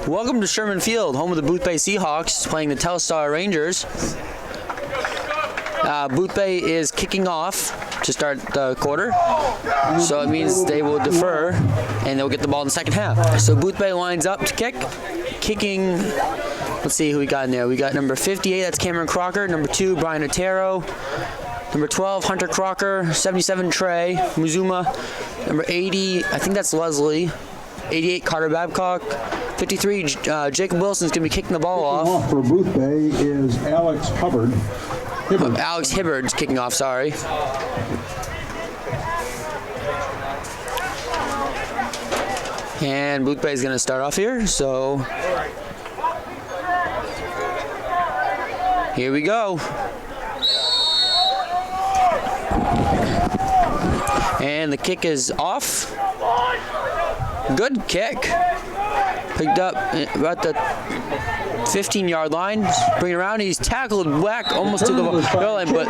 Welcome to Sherman Field, home of the Boothbay Seahawks, playing the Telstar Rangers. Boothbay is kicking off to start the quarter, so it means they will defer and they'll get the ball in the second half. So Boothbay lines up to kick. Kicking, let's see who we got in there. We got number 58, that's Cameron Crocker. Number 2, Brian Otero. Number 12, Hunter Crocker. 77, Trey Muzuma. Number 80, I think that's Leslie. 88, Carter Babcock. 53, Jacob Wilson's going to be kicking the ball off. For Boothbay is Alex Hubbard. Alex Hibbard's kicking off, sorry. And Boothbay is going to start off here, so here we go. And the kick is off. Good kick. Picked up about the 15-yard line. Bring it around. He's tackled back almost to the goal line, but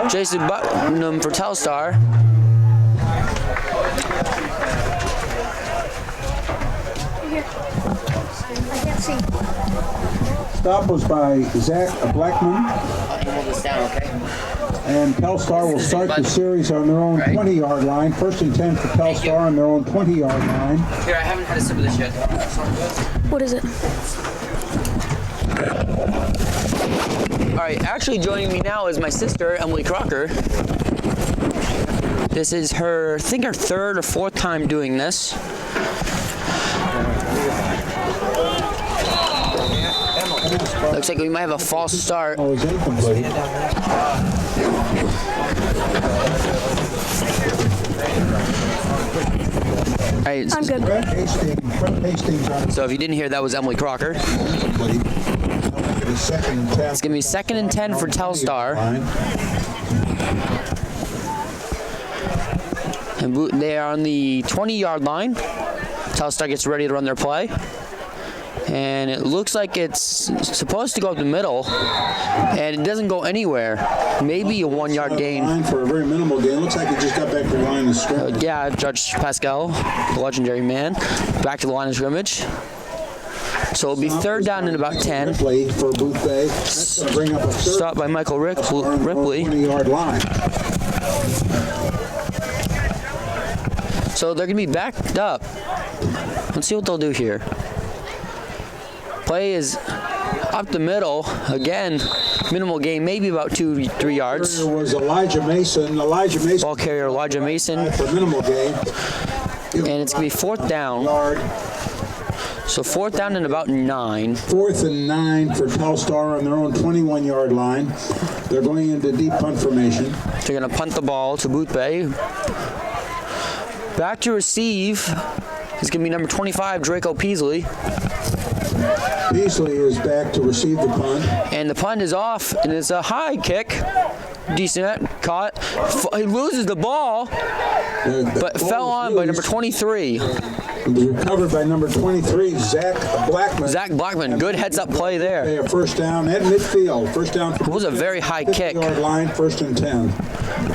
Jason Putnam for Telstar. I can't see. Stop was by Zach Blackman. Hold this down, okay? And Telstar will start the series on their own 20-yard line. 1st and 10 for Telstar on their own 20-yard line. Here, I haven't had a sip of this yet. What is it? All right, actually joining me now is my sister, Emily Crocker. This is her, I think her 3rd or 4th time doing this. Looks like we might have a false start. Oh, is incomplete. Right, I'm good. so if you didn't hear, that was Emily Crocker. It's going to be 2nd and 10 for Telstar. And they are on the 20-yard line. Telstar gets ready to run their play. And it looks like it's supposed to go up the middle, and it doesn't go anywhere. Maybe a 1-yard gain. For a very minimal gain. Looks like it just got back to the line of scrimmage. Yeah, Judge Pascal, the legendary man, back to the line of scrimmage. So it'll be 3rd down and about 10. Ripley for Boothbay. That's going to bring up a Stop by Michael Ripley. 20-yard line. So they're going to be backed up. Let's see what they'll do here. Play is up the middle. Again, minimal gain, maybe about 2-3 yards. There was Elijah Mason. Ball carrier Elijah Mason. For minimal gain. And it's going to be 4th down. So 4th down and about 9. 4th and 9 for Telstar on their own 21-yard line. They're going into deep punt formation. They're going to punt the ball to Boothbay. Back to receive is going to be number 25, Draco Peasley. Peasley is back to receive the punt. And the punt is off, and it's a high kick. Decent caught. He loses the ball, but fell on by number 23. It was recovered by number 23, Zach Blackman. Zach Blackman, good heads-up play there. 1st down at midfield. 1st down. It was a very high kick. 50-yard line, 1st and 10.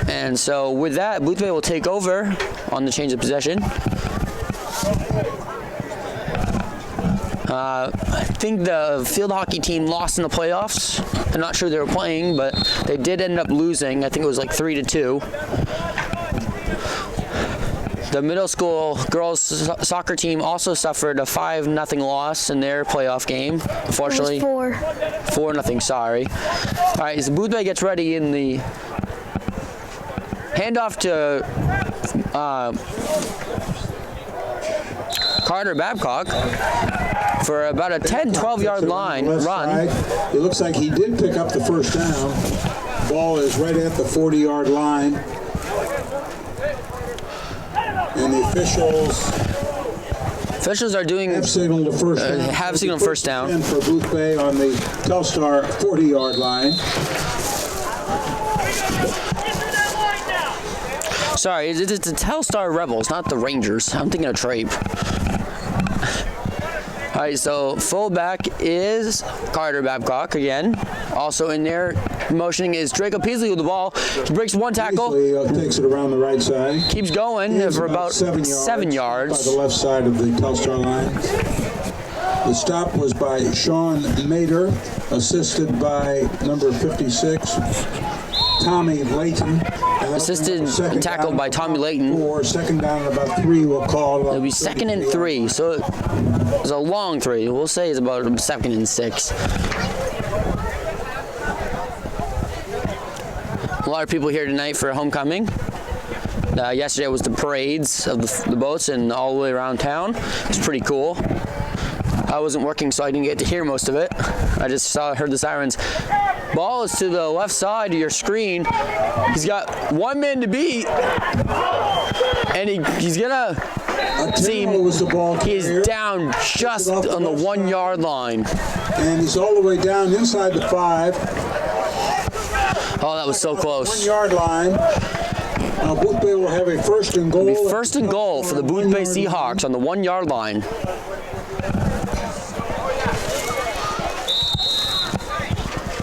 And so with that, Boothbay will take over on the change of possession. I think the field hockey team lost in the playoffs. I'm not sure they were playing, but they did end up losing. I think it was like 3-2. The middle school girls soccer team also suffered a 5-0 loss in their playoff game. Unfortunately, 4-0. Sorry. All right, so Boothbay gets ready in the handoff to Carter Babcock for about a 10-12-yard line run. It looks like he did pick up the 1st down. Ball is right at the 40-yard line. And the officials are doing have signaled a 1st down. Have signaled 1st down. And for Boothbay on the Telstar 40-yard line. Sorry, it's the Telstar Rebels, not the Rangers. I'm thinking of Trape. All right, so fullback is Carter Babcock again. Also in there, motioning is Draco Peasley with the ball. He breaks one tackle. Peasley takes it around the right side. Keeps going for about 7 yards. By the left side of the Telstar line. The stop was by Sean Mader, assisted by number 56, Tommy Layton. Assisted and tackled by Tommy Layton. Or second down and about 3 we'll call. It'll be 2nd and 3, so it's a long 3. We'll say it's about 2nd and 6. A lot of people here tonight for homecoming. Yesterday was the parades of the boats and all the way around town. It's pretty cool. I wasn't working, so I didn't get to hear most of it. I just heard the sirens. Ball is to the left side of your screen. He's got 1 man to beat, and he's gonna see. He's down just on the 1 yard line, and he's all the way down inside the 5. Oh, that was so close. 1 yard line. Now Boothbay will have a first and goal. It'll be first and goal for the Boothbay Seahawks on the 1 yard line.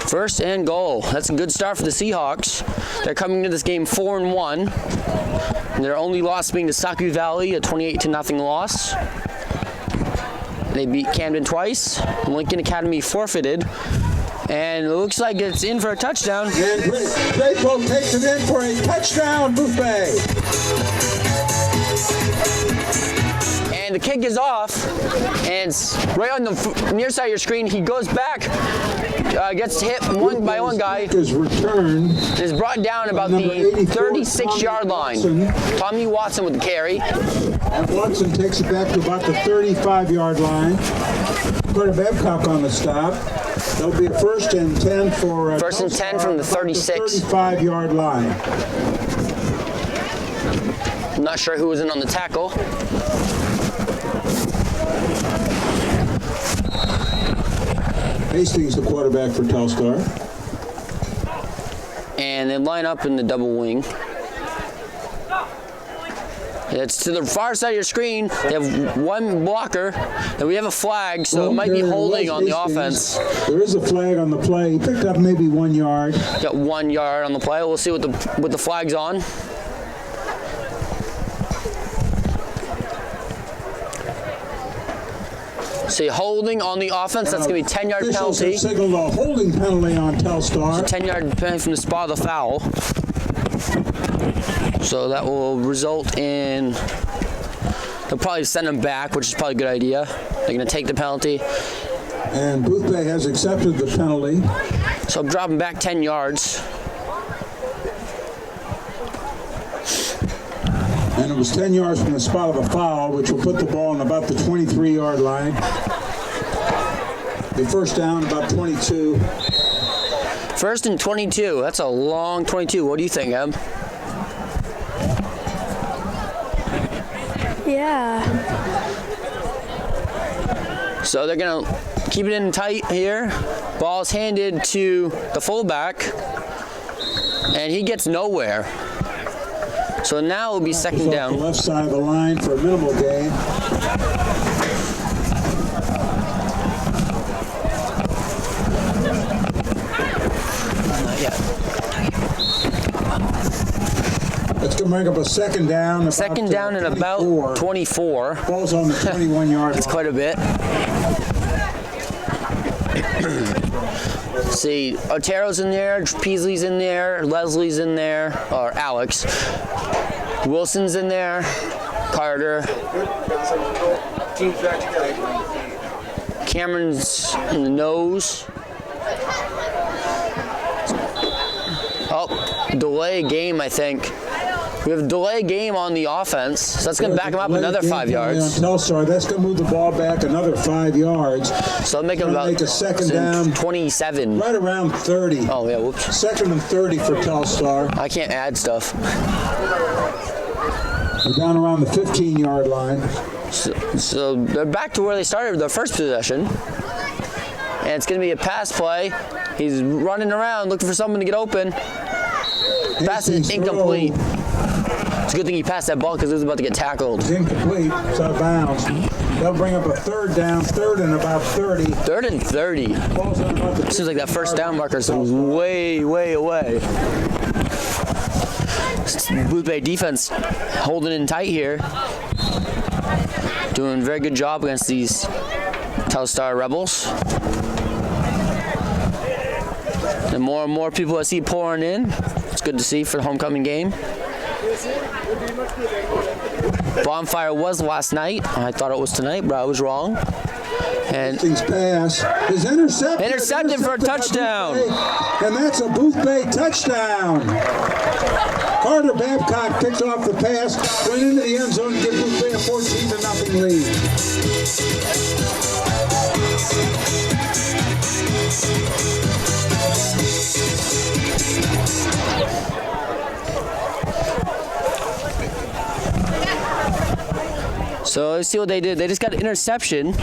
First and goal. That's a good start for the Seahawks. They're coming into this game 4-1. And their only loss being to Saku Valley, a 28-0 loss. They beat Camden twice. Lincoln Academy forfeited. And it looks like it's in for a touchdown. And Draco takes it in for a touchdown, Boothbay. And the kick is off, and it's right on the near side of your screen. He goes back, gets hit by one guy. Is returned. Is brought down about the 36-yard line. Tommy Watson with the carry. And Watson takes it back to about the 35-yard line. Carter Babcock on the stop. There'll be a first and 10 for first and 10 from the 36. 35-yard line. I'm not sure who was in on the tackle. Hastings, the quarterback for Telstar. And they line up in the double wing. It's to the far side of your screen. They have one blocker, and we have a flag, so it might be holding on the offense. There is a flag on the play. He picked up maybe 1 yard. Got 1 yard on the play. We'll see what the flag's on. See, holding on the offense, that's going to be a 10-yard penalty. Signaled a holding penalty on Telstar. It's a 10-yard penalty from the spot of the foul. So that will result in, they'll probably send him back, which is probably a good idea. They're going to take the penalty. And Boothbay has accepted the penalty. So I'm dropping back 10 yards. And it was 10 yards from the spot of the foul, which will put the ball on about the 23-yard line. The first down, about 22. First and 22. That's a long 22. What do you think, Em? Yeah. So they're going to keep it in tight here. Ball's handed to the fullback, and he gets nowhere. So now it'll be second down. The left side of the line for a minimal gain. Not yet. It's going to bring up a second down. Second down and about 24. Ball's on the 21-yard line. That's quite a bit. See, Otero's in there, Peasley's in there, Leslie's in there, or Alex. Wilson's in there, Carter. Cameron's in the nose. Oh, delay game, I think. We have a delay game on the offense, so that's going to back him up another 5 yards. On Telstar, that's going to move the ball back another 5 yards. So I'll make him about a second down, 27. right around 30. Oh, yeah, whoops. Second and 30 for Telstar. I can't add stuff. We're down around the 15-yard line. So they're back to where they started their first possession. And it's going to be a pass play. He's running around looking for someone to get open. Pass is incomplete. It's a good thing he passed that ball because it was about to get tackled. It's incomplete. It's out of bounds. They'll bring up a third down, third and about 30. Third and 30. Seems like that first down marker's way, way away. Boothbay defense holding in tight here. Doing a very good job against these Telstar Rebels. And more people I see pouring in. It's good to see for the homecoming game. Bonfire was last night. I thought it was tonight, but I was wrong. And Hastings pass is intercepted for a touchdown. And that's a Boothbay touchdown. Carter Babcock picks off the pass, went into the end zone to give Boothbay a 14-0 lead. so let's see what they did. They just got an interception.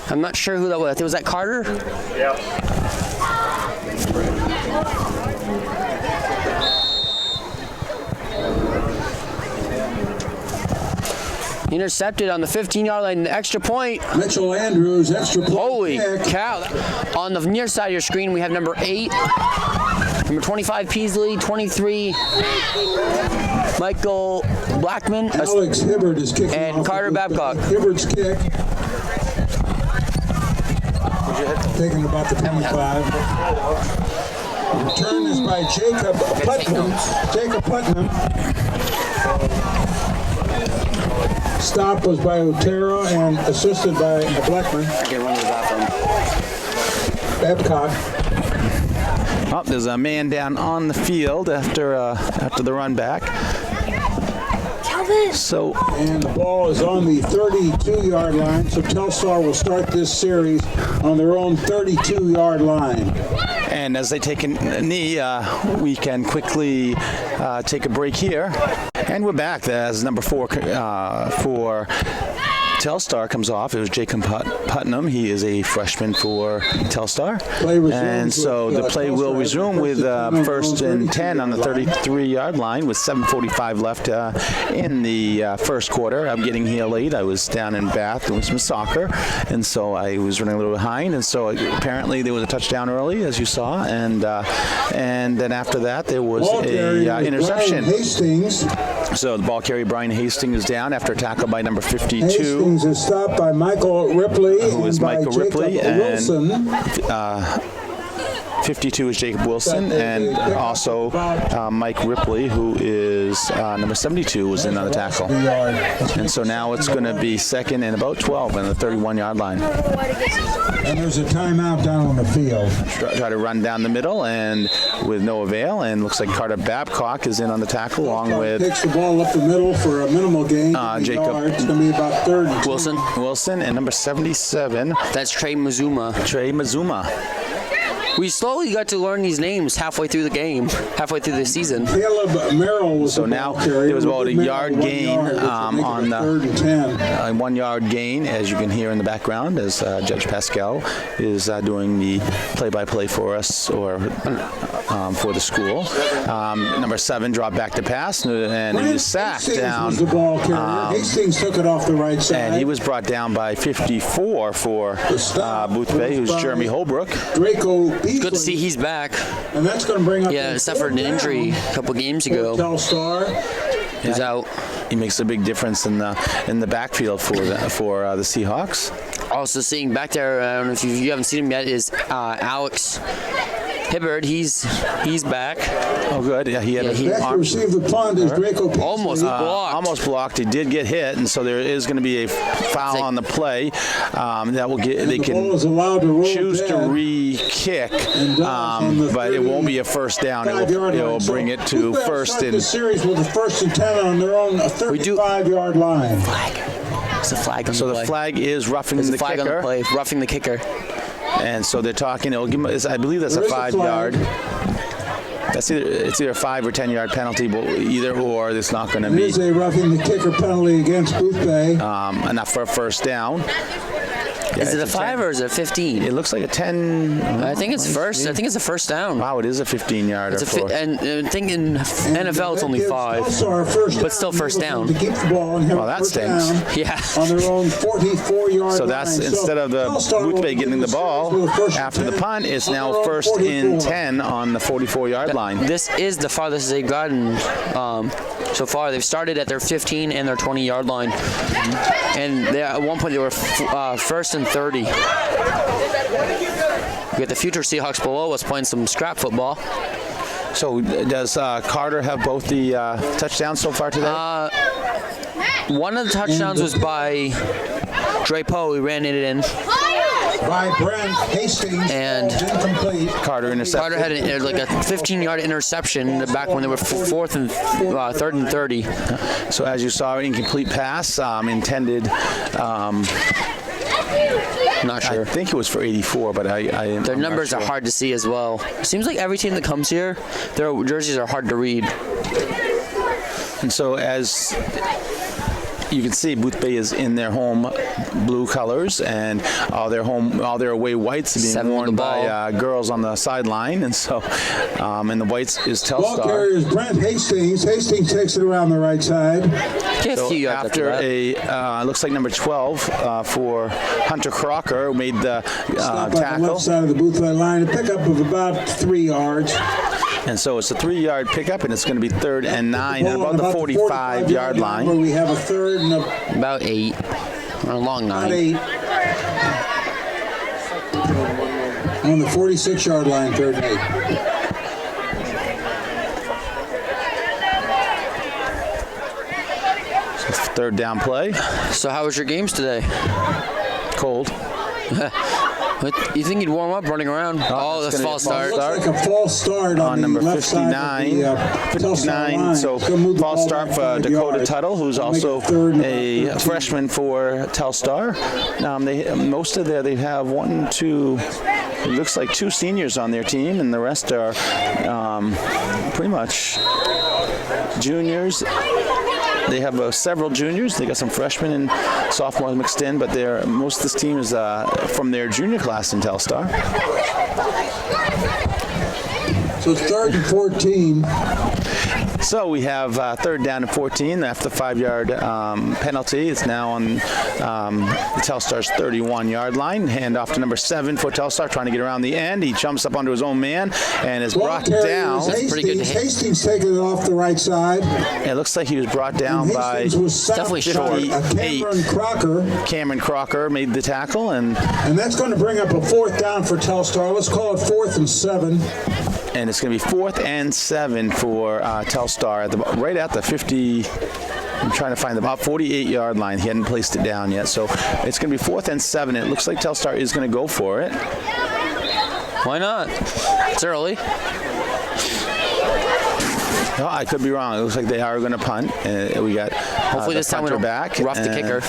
I'm not sure who that was. Was that Carter? Yep. Intercepted on the 15-yard line, the extra point. Mitchell Andrews, extra point. Holy kick. cow. On the near side of your screen, we have number 8, number 25, Peasley, 23, Michael Blackman, Alex Hibbard is kicking and off Carter Babcock. Hibbard's kick. Taken about the 25. Return is by Jacob Putnam. Stop was by Otero and assisted by Blackman. I can run to the bathroom. Babcock. Oh, there's a man down on the field after the run back. So, And the ball is on the 32-yard line, so Telstar will start this series on their own 32-yard line. and as they take a knee, we can quickly take a break here. And we're back as number 4 for Telstar comes off. It was Jacob Putnam. He is a freshman for Telstar. And so the play will resume with first and 10 on the 33-yard line with 7:45 left in the first quarter. I'm getting here late. I was down in Bath doing some soccer, and so I was running a little behind. And so apparently there was a touchdown early, as you saw, and then after that there was a interception. So the ball carrier Brian Hastings is down after a tackle by number 52. Hastings is stopped by Michael Ripley. Who is Michael Ripley, Wilson. and 52 is Jacob Wilson, and also Mike Ripley, who is number 72, was in on the tackle. And so now it's going to be second and about 12 on the 31-yard line. And there's a timeout down on the field. Try to run down the middle, and with no avail, and looks like Carter Babcock is in on the tackle, along with Takes the ball up the middle for a minimal gain. Jacob It's going to be about third and 2. Wilson, and number 77, That's Trey Mazuma. We slowly got to learn these names halfway through the game, halfway through the season. Caleb Merrill was So now there was about a yard gain on the third and 10. 1 yard gain, as you can hear in the background, as Judge Pascal is doing the play-by-play for us, or for the school. Number 7 dropped back to pass, and he was sacked down. Was the ball carrier. Hastings took it off the right side. And he was brought down by 54 for Boothbay, who's Jeremy Holbrook. Draco Beasley. Good to see he's back. And that's going to bring up. Yeah, suffered an injury a couple games ago. Telstar. He's out. He makes a big difference in the backfield for the Seahawks. Also seeing back there, I don't know if you haven't seen him yet, is Alex Hibbard. He's back. Oh, good. Yeah, he had Back to receive the punt is Draco Beasley. Almost blocked. He did get hit, and so there is going to be a foul on the play. That will get. They can choose to re-kick, but it won't be a first down. It will bring it to first and. The series with a first and 10 on their own 35-yard line. It's a flag on the play. So the flag is roughing the kicker. There's a flag on the play, roughing the kicker. And so they're talking. It'll give him, I believe that's a 5-yard. It's either a 5 or 10-yard penalty, but either or. It's not going to be. There's a roughing the kicker penalty against Boothbay. Enough for a first down. Is it a 5 or is it a 15? It looks like a 10. I think it's first. I think it's a first down. Wow, it is a 15-yarder. And I think in NFL it's only 5, but still first down. To keep the ball and have Well, a that first stinks. down Yeah. on their own 44-yard So that's instead of the Boothbay getting the ball after the punt, it's now first and 10 on the 44-yard line. This is the farthest they've gotten so far. They've started at their 15 and their 20-yard line, and at one point they were first and 30. We got the future Seahawks below us playing some scrap football. So does Carter have both the touchdowns so far today? One of the touchdowns was by Drapeau. He ran it in. By Brent Hastings, And incomplete. Carter intercepted. Carter had like a 15-yard interception back when they were third and 30. So as you saw, incomplete pass intended. Not sure. I think it was for 84, but Their numbers are hard to see as well. It seems like every team that comes here, their jerseys are hard to read. And so as you can see, Boothbay is in their home blue colors, and all their away whites are being worn by girls on the sideline, and so and the whites is Ball Telstar. carrier is Brent Hastings. Hastings takes it around the right side. A few yards After looks like number 12 for Hunter Crocker made the Stop on the tackle. left side of the Boothbay line. A pickup of about 3 yards. And so it's a 3-yard pickup, and it's going to be 3rd and 9 at about the 45-yard line. Where we have a third and about 8, or a long 9. 8. On the 46-yard line, 3rd and 8. Third down play. So how was your games today? Cold. You think you'd warm up running around? That's false start. Looks like a false start on number the left 59. side of the, 59. So false start for Dakota Tuttle, who's also a freshman for Telstar. They have 1, 2. It looks like 2 seniors on their team, and the rest are pretty much juniors. They have several juniors. They got some freshmen and sophomores mixed in, but most of this team is from their junior class in Telstar. So it's 3rd and 14. So we have 3rd down and 14 after the 5-yard penalty. It's now on Telstar's 31-yard line. Hand off to number 7 for Telstar, trying to get around the end. He jumps up onto his own man and is brought down. That's pretty good to hit. Hastings taking it off the right side. It looks like he was brought down by Hastings was definitely short. Cameron Crocker made the tackle, and that's going to bring up a 4th down for Telstar. Let's call it 4th and 7. And it's going to be 4th and 7 for Telstar right at the 50. I'm trying to find about 48-yard line. He hadn't placed it down yet, so it's going to be 4th and 7. It looks like Telstar is going to go for it. Why not? It's early. No, I could be wrong. It looks like they are going to punt. We got hopefully this time we don't back. rough the kicker.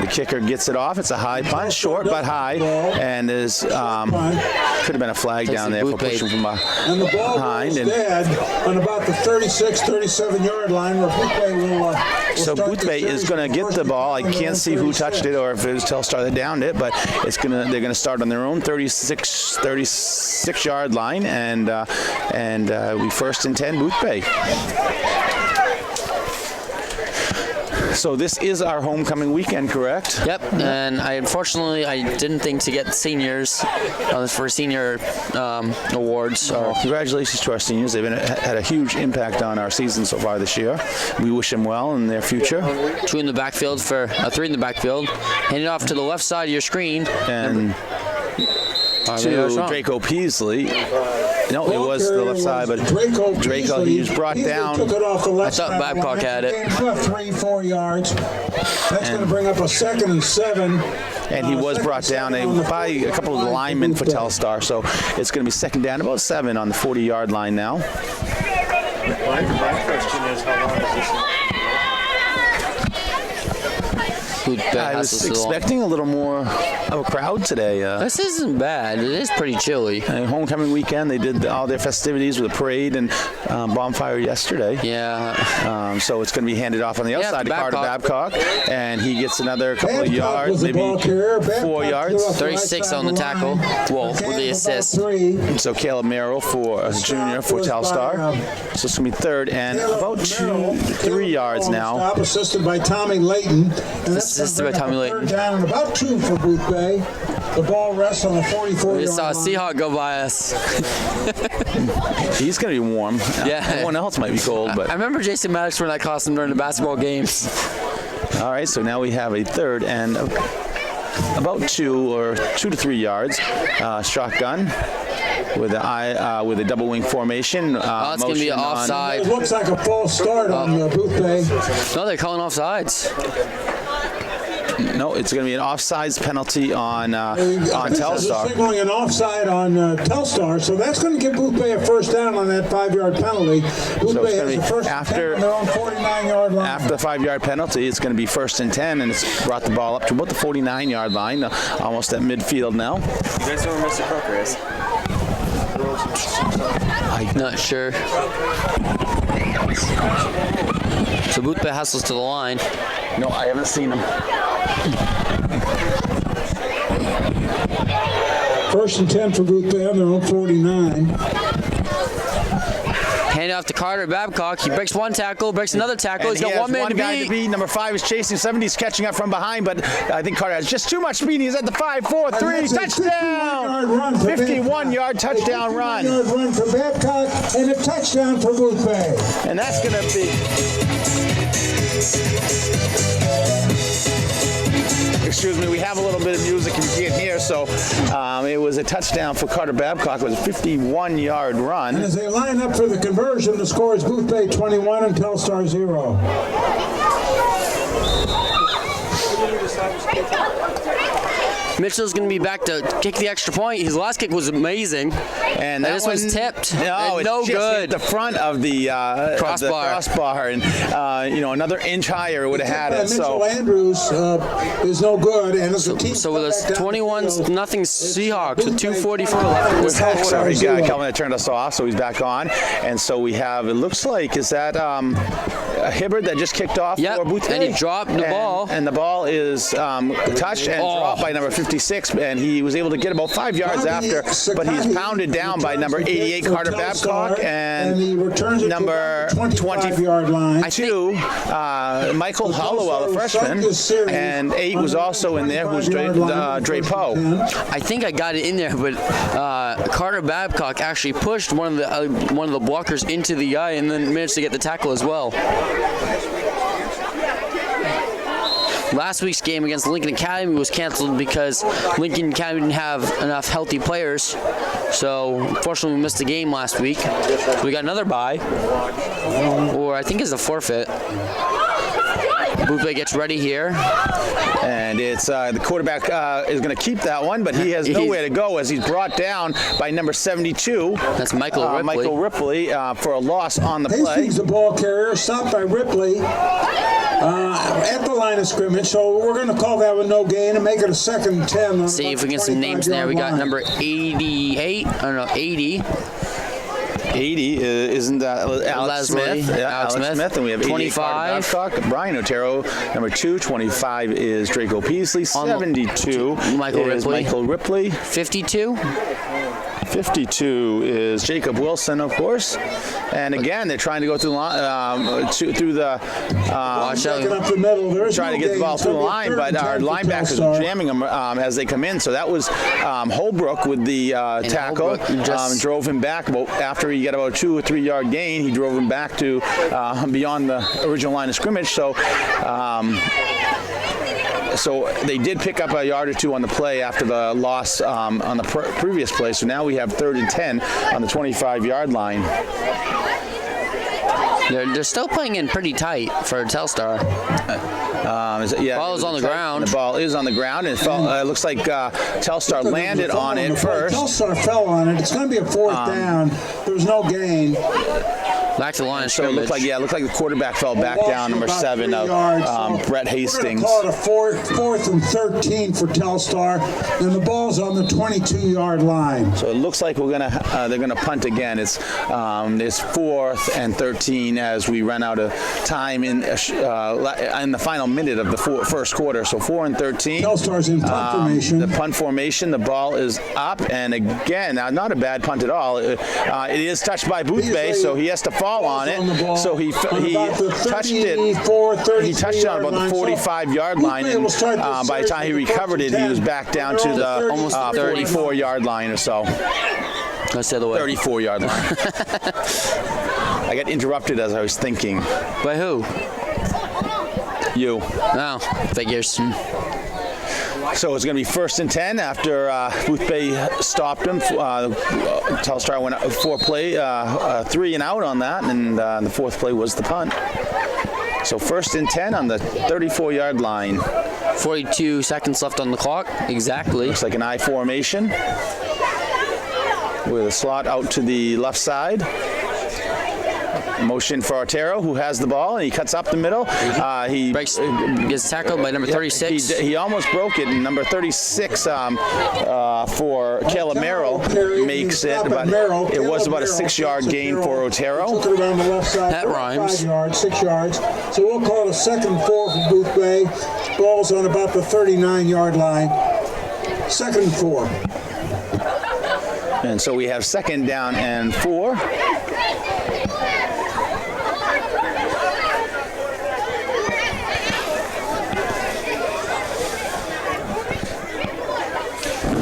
The kicker gets it off. It's a high punt, short but high, and is could have been a flag down there for pushing from behind. And the ball goes dead on about the 36, 37-yard line where Boothbay will so Boothbay is going to get the ball. I can't see who touched it or if it was Telstar that downed it, but they're going to start on their own 36-yard line, and we 1st and 10 Boothbay. So this is our homecoming weekend, correct? Yep, and I didn't think to get seniors for senior awards. So Well, congratulations to our seniors. They've had a huge impact on our season so far this year. We wish them well in their future. 2 in the backfield for 3 in the backfield. Hand it off to the left side of your screen. And to Draco Peasley. No, it was the left side, but Draco, he was brought down. Took it off the left I thought Babcock had it. 3-4 yards. That's going to bring up a 2nd and 7. And he was brought down by a couple of linemen for Telstar, so it's going to be 2nd down, about 7 on the 40-yard line now. My question is, how long is this? Boothbay I was Hustles to the line. expecting a little more of a crowd today. This isn't bad. It is pretty chilly. Homecoming weekend, they did all their festivities with a parade and bonfire yesterday. Yeah. So it's going to be handed off on the outside to Carter Babcock, and he gets another couple of Babcock yards, was the maybe ball carrier. 4 Babcock yards. threw off the right 36 side on the of tackle. line. Well, with McCann the was about assist. 3. So Caleb Merrill for junior for was by, Telstar. So it's going to be third and about 3 yards now. Stop, assisted by Tommy Layton. And Assisted by Tommy Layton. Third down and about 2 for Boothbay. The ball rests on the 44-yard We saw a line. Seahawk go by us. He's going to be warm. Yeah. Everyone else might be cold, but I remember Jason Maddox wearing that costume during the basketball games. all right. So now we have a third and about 2 to 3 yards. Shotgun with a double wing formation. It's going to be It offside. looks like a false start on Boothbay. No, they're calling offsides. No, it's going to be an offsides penalty on Telstar. Signaling an offside on Telstar, so that's going to give Boothbay a first down on that 5-yard penalty. Boothbay has the first after on their own 49-yard line. After the 5-yard penalty, it's going to be 1st and 10, and it's brought the ball up to about the 49-yard line, almost at midfield now. You guys know where Mr. Croker is? I'm not sure. So Boothbay hustles to the line. No, I haven't seen him. 1st and 10 for Boothbay on their own 49. Hand off to Carter Babcock. He breaks one tackle, breaks another tackle. And He's got one man to guy beat. to beat. Number 5 is chasing 7. He's catching up from behind, but I think Carter has just too much speed. He's at the 5-4-3 touchdown. 51-yard touchdown run. 51-yard run for Babcock and a touchdown for Boothbay. And that's going to be... Excuse me, we have a little bit of music if you can't hear, so it was a touchdown for Carter Babcock. It was a 51-yard run. And as they line up for the conversion, the score is Boothbay 21 and Telstar 0. Mitchell's going to be back to kick the extra point. His last kick was amazing. And this one's tipped. No, no it's good. Just hit the front of the crossbar, and another inch higher would have had it. Mitchell Andrews is no good, and as a team. So with us 21-0 Seahawks with 2:44 left in the second quarter. Sorry, Kelvin had turned us off, so he's back on. And so we have, it looks like, is that Hibbard that just kicked off for Boothbay? And he dropped the ball. And the ball is touched and dropped by number 56, and he was able to get about 5 yards after, but he's pounded down by number 88, Carter Babcock, and number 25-yard line. 2, Michael Hollowell, a freshman, and 8 was also in there, who's Drapeau. I think I got it in there, but Carter Babcock actually pushed one of the blockers into the guy and then managed to get the tackle as well. Last week's game against Lincoln Academy was canceled because Lincoln Academy didn't have enough healthy players. So, unfortunately, we missed the game last week. So we got another bye, or I think it's a forfeit. Boothbay gets ready here. And it's the quarterback is going to keep that one, but he has nowhere to go as he's brought down by number 72. That's Michael Ripley. Michael Ripley for a loss on the play. Hastings, the ball carrier, stopped by Ripley at the line of scrimmage. So we're going to call that one no gain and make it a 2nd and 10. See if we get some names there. We got number 88. I don't know, 80. 80 isn't that Alex Smith? Yeah, Alex Smith. And we have 25. Babcock, Brian Otero, number 2. 25 is Draco Peasley. 72 is Michael Ripley. 52. 52 is Jacob Wilson, of course. And again, they're trying to go through the trying to get the ball through the line, but our linebackers are jamming them as they come in. So that was Holbrook with the tackle. Drove him back after he got about a 2 or 3 yard gain. He drove him back to beyond the original line of scrimmage. So they did pick up a yard or 2 on the play after the loss on the previous play. So now we have 3rd and 10 on the 25-yard line. They're still playing in pretty tight for Telstar. Ball is on the ground. The ball is on the ground, and it looks like Telstar landed on it first. Telstar fell on it. It's going to be a 4th down. There's no gain. Back to the line of So it scrimmage. looked like the quarterback fell back down, number 7 of Brett Hastings. We're going to call it a fourth and 13 for Telstar, and the ball's on the 22-yard line. So it looks like they're gonna punt again. It's 4th and 13 as we run out of time in the final minute of the first quarter. So 4 and 13. Telstar's in punt formation. The punt formation. The ball is up, and again, not a bad punt at all. It is touched by Boothbay, so he has to fall on it. So he touched it. He touched it on about the 45-yard line, and by the time he recovered it, he was back down to the almost 34-yard line or so. Let's say the way. 34-yard line. I got interrupted as I was thinking. By who? You. No, figures. So it's going to be 1st and 10 after Boothbay stopped him. Telstar went 3 and out on that, and the 4th play was the punt. So 1st and 10 on the 34-yard line. 42 seconds left on the clock. Exactly. Looks like an I formation with a slot out to the left side. Motion for Otero, who has the ball, and he cuts up the middle. He gets tackled by number 36. He almost broke it, and number 36 for Caleb Merrill makes it, but it was about a 6-yard gain for Otero. Took it around the left side. That rhymes. 5 yards, 6 yards. So we'll call it a 2nd and 4 for Boothbay. Ball's on about the 39-yard line. 2nd and 4. And so we have 2nd down and 4.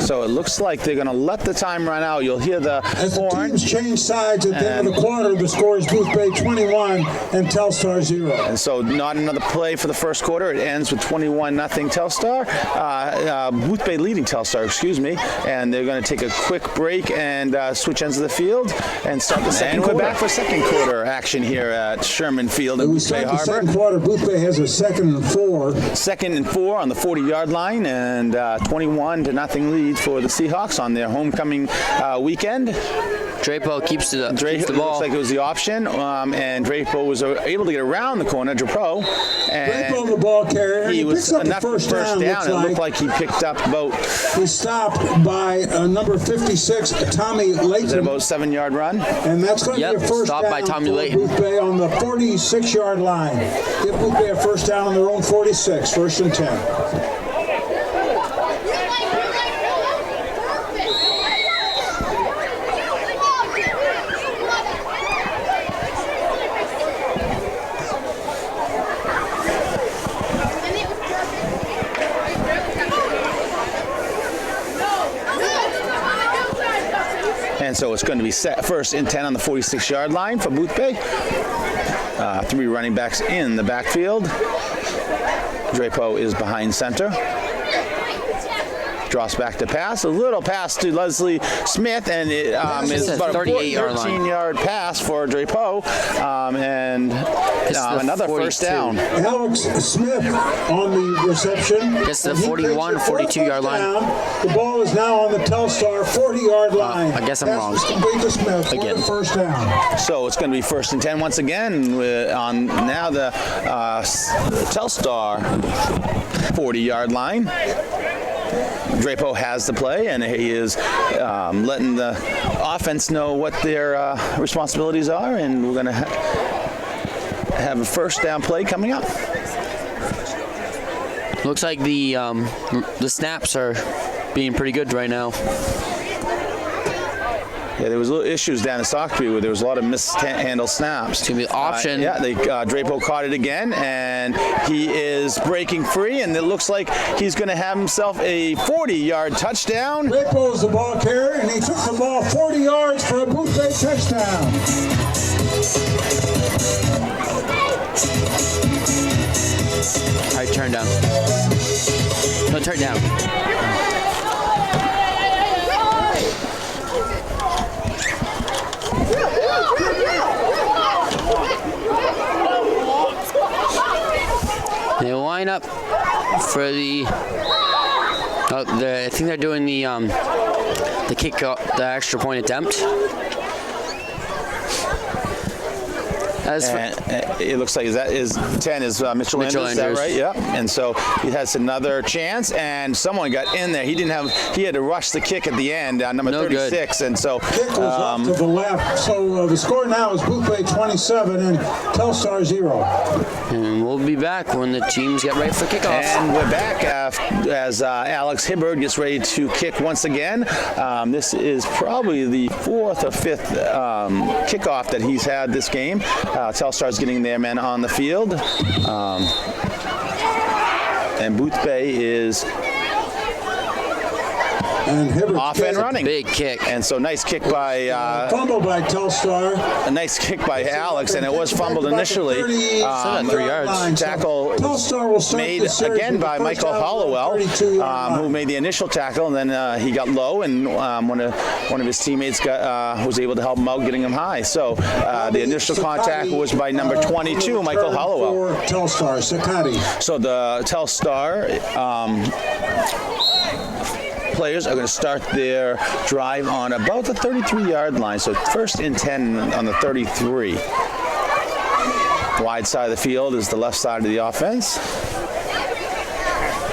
So it looks like they're going to let the time run out. You'll hear the As the horn. teams change sides at the end of the quarter, the score is Boothbay 21 and Telstar 0. And so not another play for the first quarter. It ends with 21-0 Telstar. Boothbay leading Telstar, excuse me. And they're going to take a quick break and switch ends of the field and start the second quarter. We're back for second quarter action here at Sherman Field in Boothbay Harbor. Second quarter, Boothbay has a 2nd and 4. 2nd and 4 on the 40-yard line, and 21-0 lead for the Seahawks on their homecoming weekend. Drapo keeps the ball. Looks like it was the option, and Drapo was able to get around the corner. Drapo the ball carrier. He was picks up enough the first down. It looked like he picked up about. He's stopped by number 56, Tommy Layton. Is it about 7-yard run? And that's going to be a first stopped down by Tommy for Layton. Boothbay on the 46-yard line. Give Boothbay a first down on their own 46, 1st and 10. And so it's going to be set 1st and 10 on the 46-yard line for Boothbay. 3 running backs in the backfield. Drapo is behind center. Drops back to pass. A little pass to Leslie Smith, and it is about a 13-yard pass for Drapo. And another first down. Alex Smith on the reception. Gets the 41, 42-yard line. The ball is now on the Telstar 40-yard line. I guess I'm wrong. Complete to Smith for Again. the first down. So it's going to be 1st and 10 once again on now the Telstar 40-yard line. Drapo has the play, and he is letting the offense know what their responsibilities are, and we're going to have a first down play coming up. Looks like the snaps are being pretty good right now. Yeah, there was little issues down in Socktree where there was a lot of mishandled snaps. It's going to be option. Drapo caught it again, and he is breaking free, and it looks like he's going to have himself a 40-yard touchdown. Drapo is the ball carrier, and he took the ball 40 yards for a Boothbay touchdown. All right, turn down. No, turn down. They line up for the. I think they're doing the kick, the extra point attempt. And it looks like is 10 is Mitchell Andrews, is that Andrews. right? Yeah. And so he has another chance, and someone got in there. He had to rush the kick at the end, number 36, and so Kick was off to the left. So the score now is Boothbay 27 and Telstar 0. And we'll be back when the teams get ready for kickoff. And we're back as Alex Hibbard gets ready to kick once again. This is probably the 4th or 5th kickoff that he's had this game. Telstar's getting their men on the field. And Boothbay is off and running. Big kick. And so nice kick by fumble by Telstar. a nice kick by Alex, and it was fumbled initially. 3 yards. Tackle made again by Michael Hollowell, who made the initial tackle, and then he got low, and one of his teammates was able to help him out, getting him high. So the initial contact was by number 22, Michael Hollowell. For Telstar, Sakati. So the Telstar players are going to start their drive on about the 33-yard line. So 1st and 10 on the 33. Wide side of the field is the left side of the offense.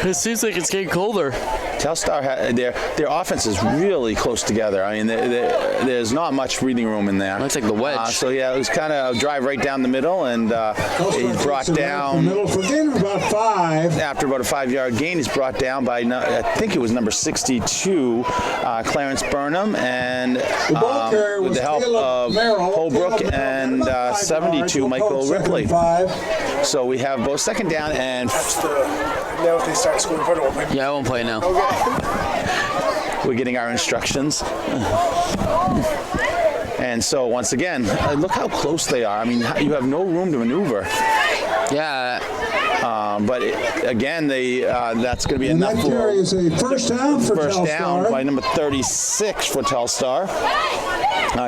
It seems like it's getting colder. Telstar, their offense is really close together. I mean, there's not much breathing room in there. Looks like the wedge. So yeah, it was kind of a drive right down the middle, and he's brought down. Middle for gain of about 5. After about a 5-yard gain, he's brought down by I think it was number 62, Clarence Burnham, and with the help of Holbrook and 72, Michael Ripley. So we have both 2nd down and. Now if they start scoring further, we'll play. Yeah, I won't play now. We're getting our instructions. And so once again, look how close they are. I mean, you have no room to maneuver. Yeah. But again, that's going to be And enough that for carries a first down for first Telstar. down by number 36 for Telstar.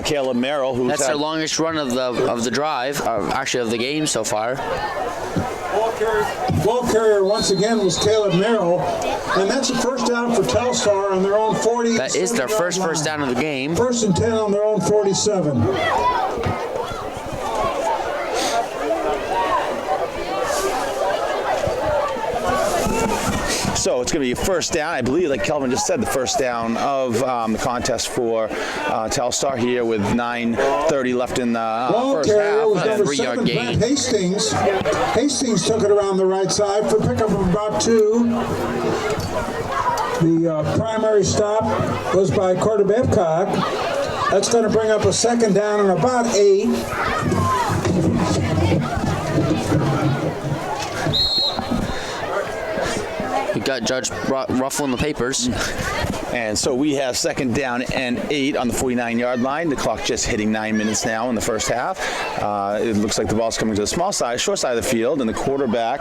Caleb Merrill, who's That's their longest run of the drive, actually of the game so far. Ball carrier once again was Caleb Merrill, and that's a first down for Telstar on their own 40. That is their first down of the game. 1st and 10 on their own 47. So it's going to be a first down. I believe, like Kelvin just said, the first down of the contest for Telstar here with 9:30 left in the first half. Was number 3-yard 7, gain. Brent Hastings. Hastings took it around the right side for pickup of about 2. The primary stop was by Carter Babcock. That's going to bring up a 2nd down and about 8. We got Judge ruffling the papers. And so we have 2nd down and 8 on the 49-yard line. The clock just hitting 9 minutes now in the first half. It looks like the ball's coming to the short side of the field, and the quarterback,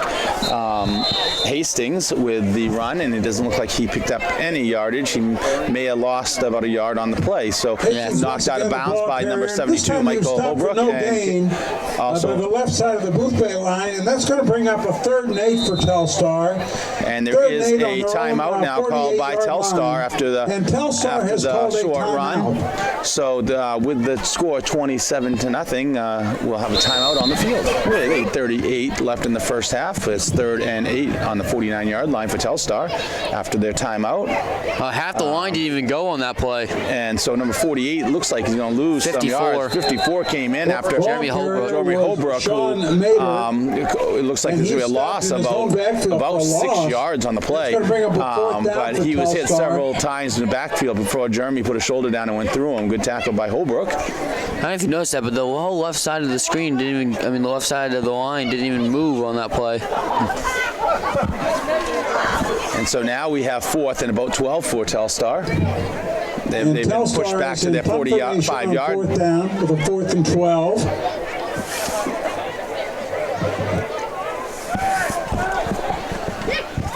Hastings, with the run, and it doesn't look like he picked up any yardage. He may have lost about a yard on the play. So knocked out of bounds by number 72, Michael Holbrook. No gain. Also, on the left side of the Boothbay line, and that's going to bring up a 3rd and 8 for Telstar. And there is a timeout now called by Telstar after the short run. So with the score 27-0, we'll have a timeout on the field. With 8:38 left in the first half. It's 3rd and 8 on the 49-yard line for Telstar after their timeout. Half the line didn't even go on that play. And so number 48 looks like he's going to lose 54. some yards. 54 came in after Jeremy Holbrook. Who it looks like there's going to be a loss about 6 yards on the play. But he was hit several times in the backfield before Jeremy put a shoulder down and went through him. Good tackle by Holbrook. I don't know if you noticed that, but the whole left side of the screen didn't even, the left side of the line didn't even move on that play. And so now we have 4th and about 12 for Telstar. They've been pushed back to their 45-yard. 4th down with a 4th and 12.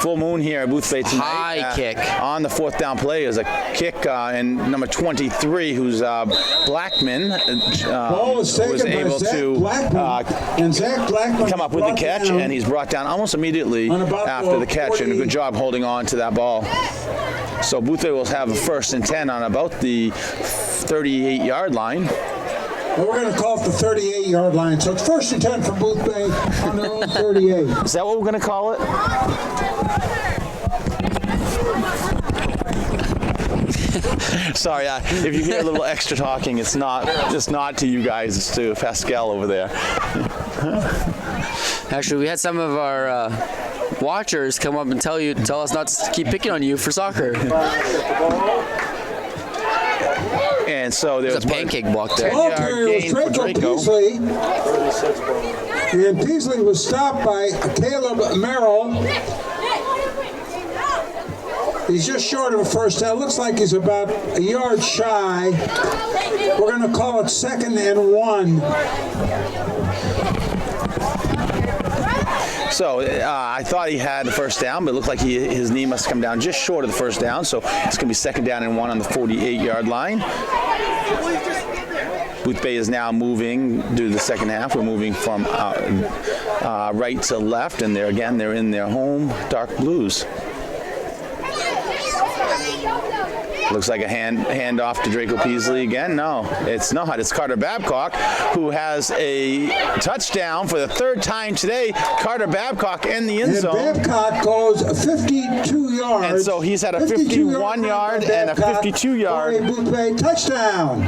Full moon here at Boothbay tonight. High kick. On the 4th down play is a kick, and number 23, who's Blackman, was able to come up with the catch, and he's brought down almost immediately after the catch, and a good job holding on to that ball. So Boothbay will have a 1st and 10 on about the 38-yard line. But we're going to call it the 38-yard line. So it's 1st and 10 for Boothbay on their own 38. Is that what we're going to call it? Sorry, if you hear a little extra talking, it's not to you guys, it's to Pascal over there. Actually, we had some of our watchers come up and tell us not to keep picking on you for soccer. And so there's a pancake block there. 10-yard gain for Draco. Peasley. And Peasley was stopped by Caleb Merrill. He's just short of a first down. Looks like he's about a yard shy. We're going to call it 2nd and 1. So I thought he had the first down, but it looked like his knee must come down just short of the first down. So it's going to be 2nd down and 1 on the 48-yard line. Boothbay is now moving due to the second half. We're moving from right to left, and they're in their home dark blues. Looks like a hand off to Draco Peasley again. No, it's not. It's Carter Babcock, who has a touchdown for the 3rd time today. Carter Babcock in the end zone. And Babcock goes 52 yards. And so he's had a 51-yard and a 52-yard. Boothbay touchdown.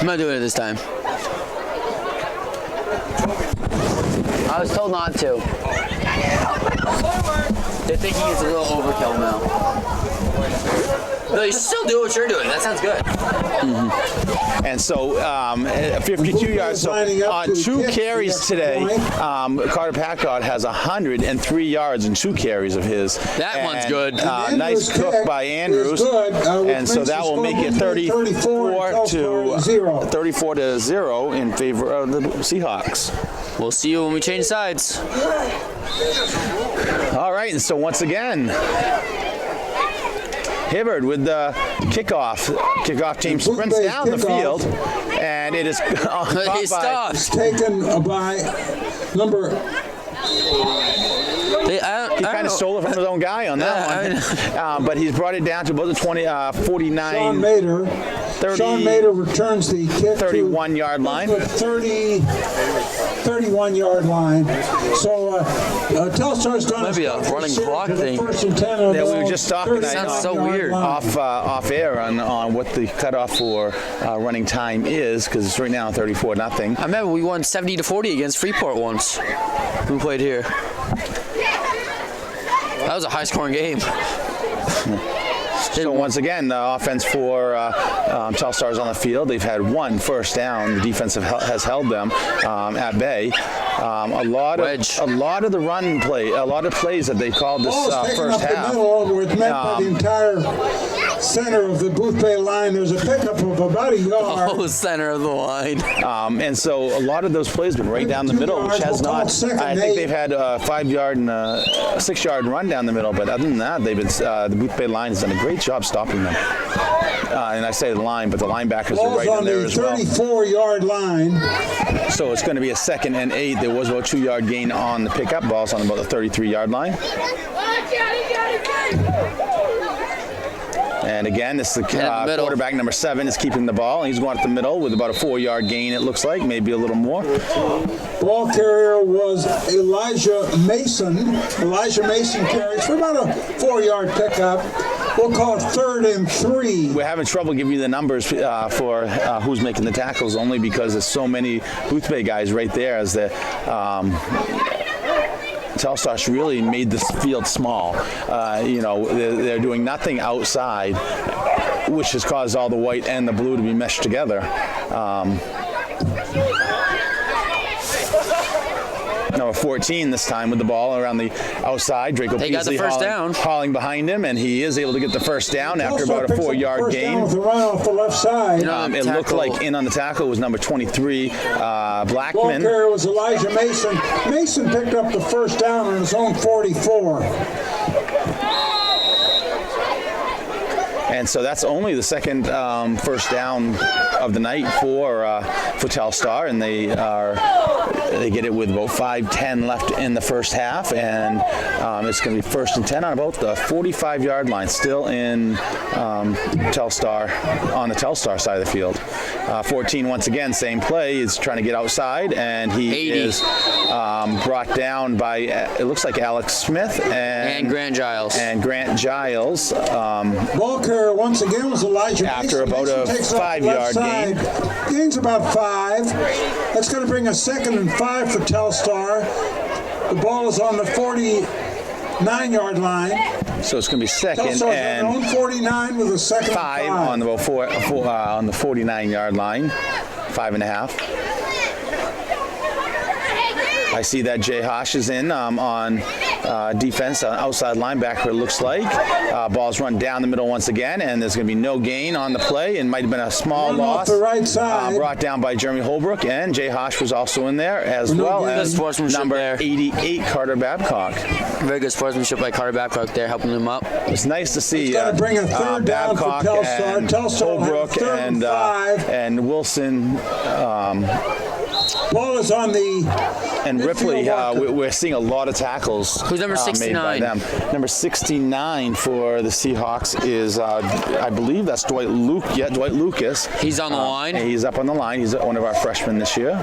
I'm not doing it this time. I was told not to. They're thinking it's a little overkill now. No, you still do what you're doing. That sounds good. Mm-hmm. And so 52 yards. So on 2 carries today, Carter Babcock has 103 yards and 2 carries of his. That one's good. Nice cook by Andrews. And so that will make it 34 to 0 in favor of the Seahawks. We'll see you when we change sides. All right, and so once again, Hibbard with the kickoff. Kickoff team sprints down the field, and it is he stopped. It's taken by number. He kind of stole it from his own guy on that one. But he's brought it down to about the 49. Sean Mader. 30, Sean Mader returns the kick 31-yard line. 31-yard line. So Telstar's done maybe a running clock thing. 1st and 10 Yeah, we were just talking sounds so weird. off air on what the cutoff for running time is, because it's right now 34-0. I remember we won 70-40 against Freeport once. We played here. That was a high-scoring game. So once again, the offense for Telstar is on the field. They've had 1 first down. The defense has held them at bay. A lot of the run play, a lot of plays that they called this first half. Where it's meant by the entire center of the Boothbay line. There's a pickup of about a yard. Oh, center of the line. And so a lot of those plays have been right down the middle, which has not. I think they've had a 5-yard and a 6-yard run down the middle, but other than that, they've been the Boothbay line has done a great job stopping them. And I say the line, but the linebackers are right in there as well. 34-yard line. So it's going to be a 2nd and 8. There was about a 2-yard gain on the pickup. Ball's on about the 33-yard line. And again, this is the quarterback number 7 is keeping the ball. He's going up the middle with about a 4-yard gain, it looks like, maybe a little more. Ball carrier was Elijah Mason. Elijah Mason carries for about a 4-yard pickup. We'll call it 3rd and 3. We're having trouble giving you the numbers for who's making the tackles, only because there's so many Boothbay guys right there as the Telstar really made this field small. They're doing nothing outside, which has caused all the white and the blue to be meshed together. Number 14 this time with the ball around the outside. Draco Peasley got the first down. hauling behind him, and he is able to get the first down after about a 4-yard gain. With the run off the left side. It looked like in on the tackle was number 23, Blackman. Ball carrier was Elijah Mason. Mason picked up the first down on his own 44. And so that's only the second first down of the night for Telstar, and they get it with about 5:10 left in the first half, and it's going to be 1st and 10 on about the 45-yard line, still in Telstar, on the Telstar side of the field. 14 once again, same play. He's trying to get outside, and he 80. is brought down by, it looks like Alex Smith and Grant Giles. Ball carrier once again was Elijah After Mason. about a Mason takes it off the 5-yard left side. Gains about 5. That's going to bring a 2nd and 5 for Telstar. The ball is on the 49-yard line. So it's going to be 2nd Telstar's on and their own 49 with a 2nd and 5 on the on the 49-yard line, 5.5. I see that Jay Hosh is in on defense, outside linebacker, it looks like. Ball's run down the middle once again, and there's going to be no gain on the play, and might have been a small loss. Off the right side. Brought down by Jeremy Holbrook, and Jay Hosh was also in there, as well as number 88, Carter Babcock. Very good sportsmanship by Carter Babcock there, helping him up. It's nice to see Got to bring a 3rd down for Babcock Telstar. and Telstar will have Holbrook 3rd and 5. and Wilson. Ball is on the And Ripley, we're seeing a lot of tackles. Who's number 69? Made by them. Number 69 for the Seahawks is, I believe that's Dwight Lucas. He's on the line. He's up on the line. He's one of our freshmen this year.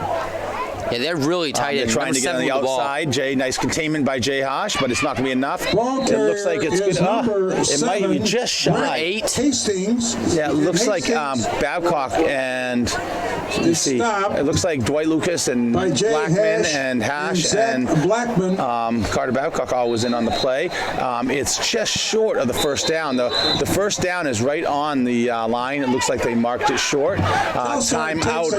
Yeah, they're really tight They're end. trying to get on the outside. Jay, nice containment by Jay Hosh, but it's not going to be enough. It looks like it's good. It might be just shy. 8. Hastings. Yeah, it looks like Babcock and let's see. It looks like Dwight Lucas and Blackman and Hash and Blackman. Carter Babcock all was in on the play. It's just short of the first down. The first down is right on the line. It looks like they marked it short. Timeout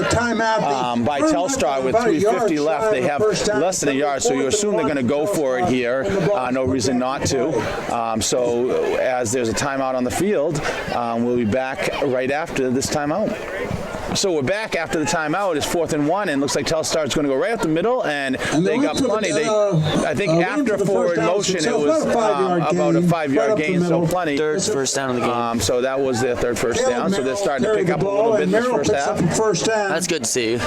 by Telstar with 3:50 left. They have less than a yard, so you assume they're going to go for it here. No reason not to. So as there's a timeout on the field, we'll be back right after this timeout. So we're back after the timeout. It's 4th and 1, and looks like Telstar is going to go right up the middle, and they got plenty. I think after forward motion, it was about a 5-yard gain, so plenty. Third first down of the game. So that was their 3rd first down. So they're starting to pick up a little bit in this first half. That's good to see.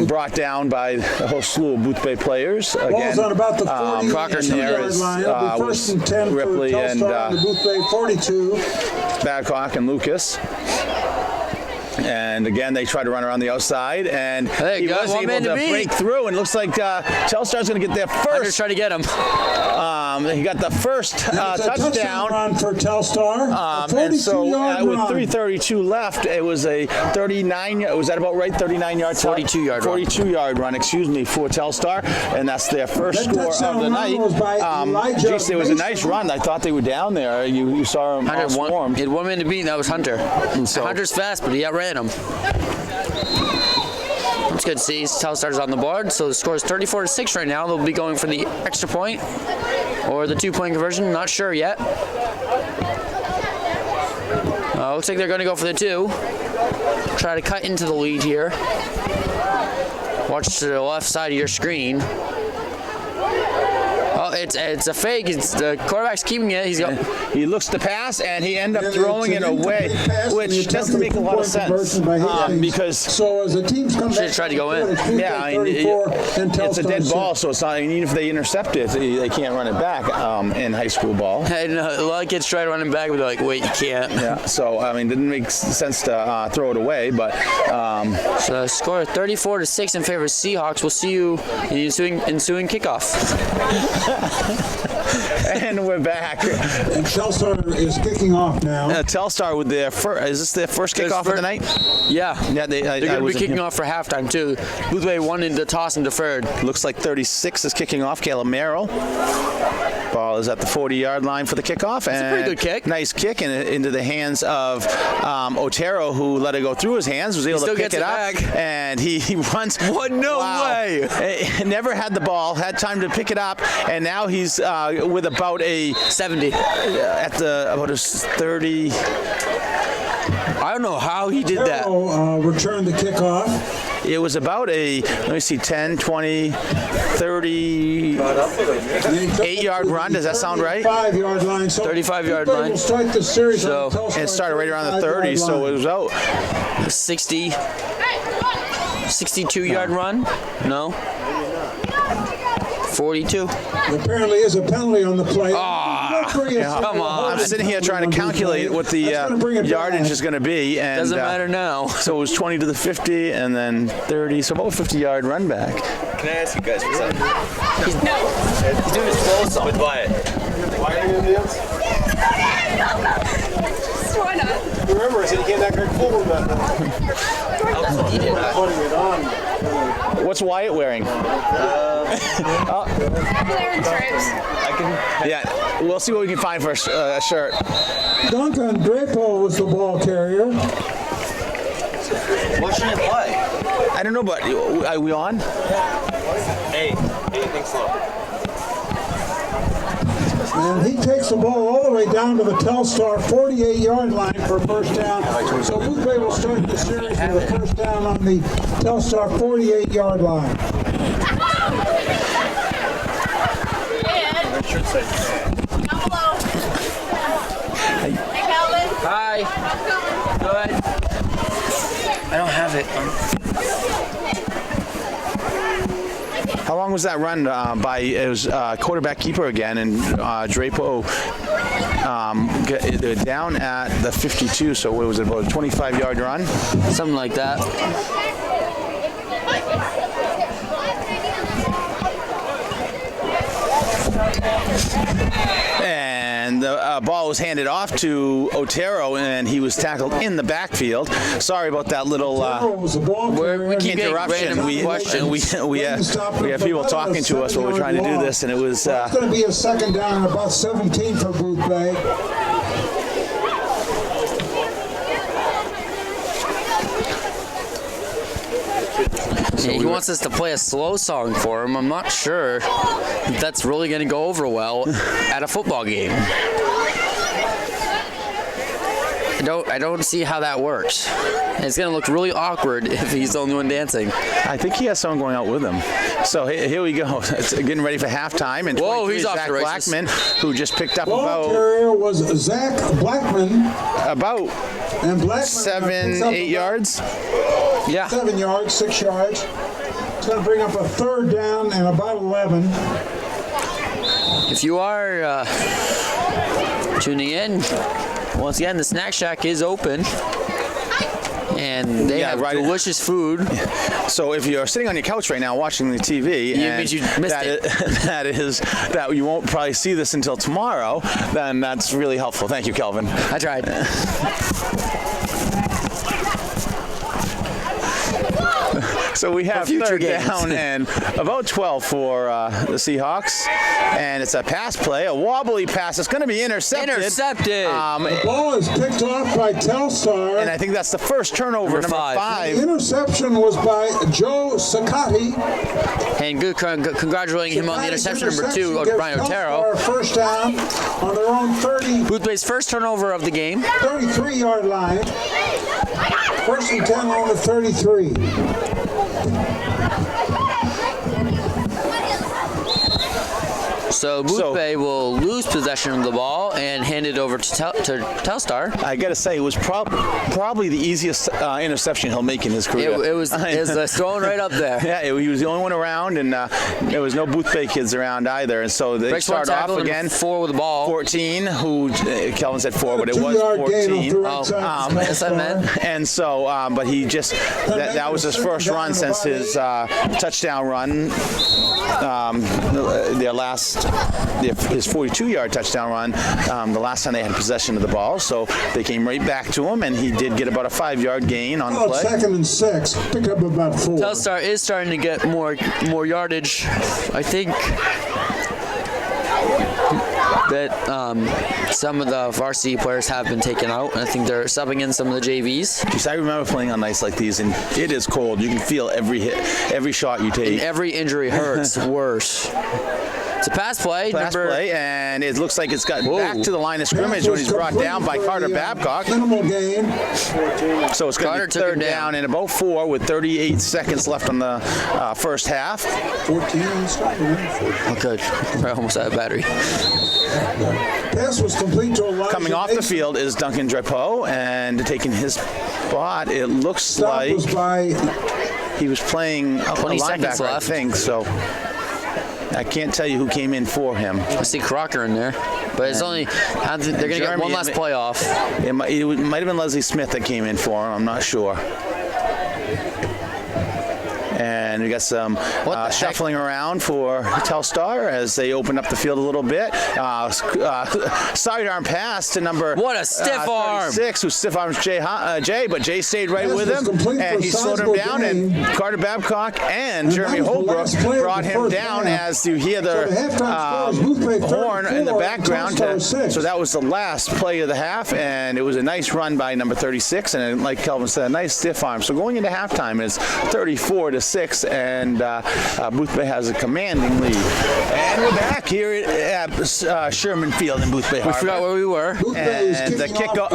Brought down by a whole slew of Boothbay players. Again, Ball's on about the 42-yard line. It'll be 1st and 10 Ripley for and Telstar on the Boothbay 42. Babcock and Lucas. And again, they try to run around the outside, and he was able to break through. And it looks like Telstar's going to get their first. Hunter's trying to get him. He got the first touchdown run for Telstar. And so with 3:32 left, it was a 39. Was that about right? 39-yard. 42-yard. 42-yard run. Excuse me, for Telstar, and that's their first score of the night. Geez, there was a nice run. I thought they were down there. You saw them all swarmed. He had 1 man to beat, and that was Hunter. And so Hunter's fast, but he outran him. It's good to see Telstar's on the board. So the score is 34-6 right now. They'll be going for the extra point or the 2-point conversion. Not sure yet. Looks like they're going to go for the 2. Try to cut into the lead here. Watch to the left side of your screen. Oh, it's a fake. It's the quarterback's keeping it. He looks to pass, and he ended up throwing it away, which doesn't make a lot of sense because so as the teams come back, tried to go in. Yeah, I mean, it's a dead ball, so it's not. I mean, even if they intercept it, they can't run it back in high school ball. And a lot of kids try to run it back, but they're like, wait, you can't. Yeah. So I mean, it didn't make sense to throw it away, but. So the score 34-6 in favor of Seahawks. We'll see you in the ensuing kickoff. And we're back. And Telstar is kicking off now. Telstar with their first. Is this their first kickoff of the night? Yeah. They're going to be kicking off for halftime too. Boothbay won in the toss and deferred. Looks like 36 is kicking off. Caleb Merrill. Ball is at the 40-yard line for the kickoff. That's a pretty good kick. Nice kick into the hands of Otero, who let it go through his hands, was able to pick it up, and he runs. What? No way! Never had the ball, had time to pick it up, and now he's with about a 70 at about a 30. I don't know how he did that. Returned the kickoff. It was about a, let me see, 10, 20, 38-yard run. Does that sound right? 5-yard line. So 35-yard Boothbay line. will start the series So- on the Telstar And it started right around the 30, 35-yard so line. it was out. 62-yard run? No. 42. There apparently is a penalty on the play. Come on. I'm sitting here trying to calculate what the yardage is going to be. And, Doesn't matter now. So it was 20 to the 50 and then 30, so about a 50-yard run back. Can I ask you guys for something? He's doing his slow song with Wyatt. Why are you in the ends? Why not? Remember, I said you can't act like full with that. He did that. Putting it on. What's Wyatt wearing? Clearance stripes. Yeah, we'll see what we can find for a shirt. Duncan Drapo was the ball carrier. What should it play? I don't know, but are we on? Hey, anything slow. And he takes the ball all the way down to the Telstar 48-yard line for first down. So Boothbay will start the series with a first down on the Telstar 48-yard line. Down below. Hey, Calvin. Hi. Good. I don't have it. How long was that run by? It was quarterback keeper again, and Drapo down at the 52. So what was it, about a 25-yard run? Something like that. And the ball was handed off to Otero, and he was tackled in the backfield. Sorry about that little Was the ball carrier. we keep getting interruption. random questions. We have people talking to us while we're trying to do this, and it was. It's going to be a second down and about 17 for Boothbay. Yeah, he wants us to play a slow song for him. I'm not sure if that's really going to go over well at a football game. I don't see how that works. It's going to look really awkward if he's the only one dancing. I think he has someone going out with him. So here we go. It's getting ready for halftime. And Whoa, 23 he's is off Zach the races. Blackman, who just picked up Ball about carrier was Zach Blackman. And Blackman 7-8 yards. Yeah. 7 yards, 6 yards. It's going to bring up a third down and about 11. If you are tuning in, once again, the Snack Shack is open. And they have delicious food. So if you're sitting on your couch right now watching the TV, Yeah, it means you missed it. that you won't probably see this until tomorrow, then that's really helpful. Thank you, Kelvin. I tried. So we have future third games. down and about 12 for the Seahawks. And it's a pass play, a wobbly pass. It's going to be intercepted. Intercepted. The ball is picked off by Telstar. And I think that's the first turnover, number Number five. The interception was by Joe Sakati. And good congratulating him on the interception number 2, gives Brian Otero. Telstar first down on their own Boothbay's first turnover of the game. 33-yard line. First and 10 on the 33. So Boothbay will lose possession of the ball and hand it over to Telstar. I got to say, it was probably the easiest interception he'll make in his career. It was thrown right up there. Yeah, he was the only one around, and there was no Boothbay kids around either. And so they start off again. 4 with the ball. 14, who Kelvin said 4, but it was 2-yard gain 14. off the right side. Yes, I meant. And so, but he just that was his first run since his touchdown run. His 42-yard touchdown run, the last time they had possession of the ball. So they came right back to him, and he did get about a 5-yard gain on the play. Second and 6, pick up about 4. Telstar is starting to get more yardage. I think that some of the varsity players have been taken out, and I think they're subbing in some of the JVs. Because I remember playing on nights like these, and it is cold. You can feel every hit, every shot you take. And every injury hurts worse. It's a pass play. Pass play, and it looks like it's gotten back to the line of scrimmage when he's brought down by Carter Babcock. Minimal gain. So it's going to be third down and about 4 with 38 seconds left on the first half. 14. Oh, good. We're almost out of battery. Pass was complete to Elijah. Coming off the field is Duncan Drapeau, and taking his spot, it looks Stop like was by he was playing a 20 seconds linebacker, I left. think. So I can't tell you who came in for him. I see Crocker in there, but it's only they're going to get one last play off. It might have been Leslie Smith that came in for him. I'm not sure. And we got some shuffling around for Telstar as they open up the field a little bit. Sidearm pass to number What a stiff arm. 36, who stiff arms Jay, but Jay stayed right with him, and he slowed him down, and Carter Babcock and Jeremy Holbrook brought him down as you hear the horn in the background. So that was the last play of the half, and it was a nice run by number 36, and like Kelvin said, a nice stiff arm. So going into halftime, it's 34-6, and Boothbay has a commanding lead. And we're back here at Sherman Field in Boothbay Harbor. We forgot where we were. And the kickoff,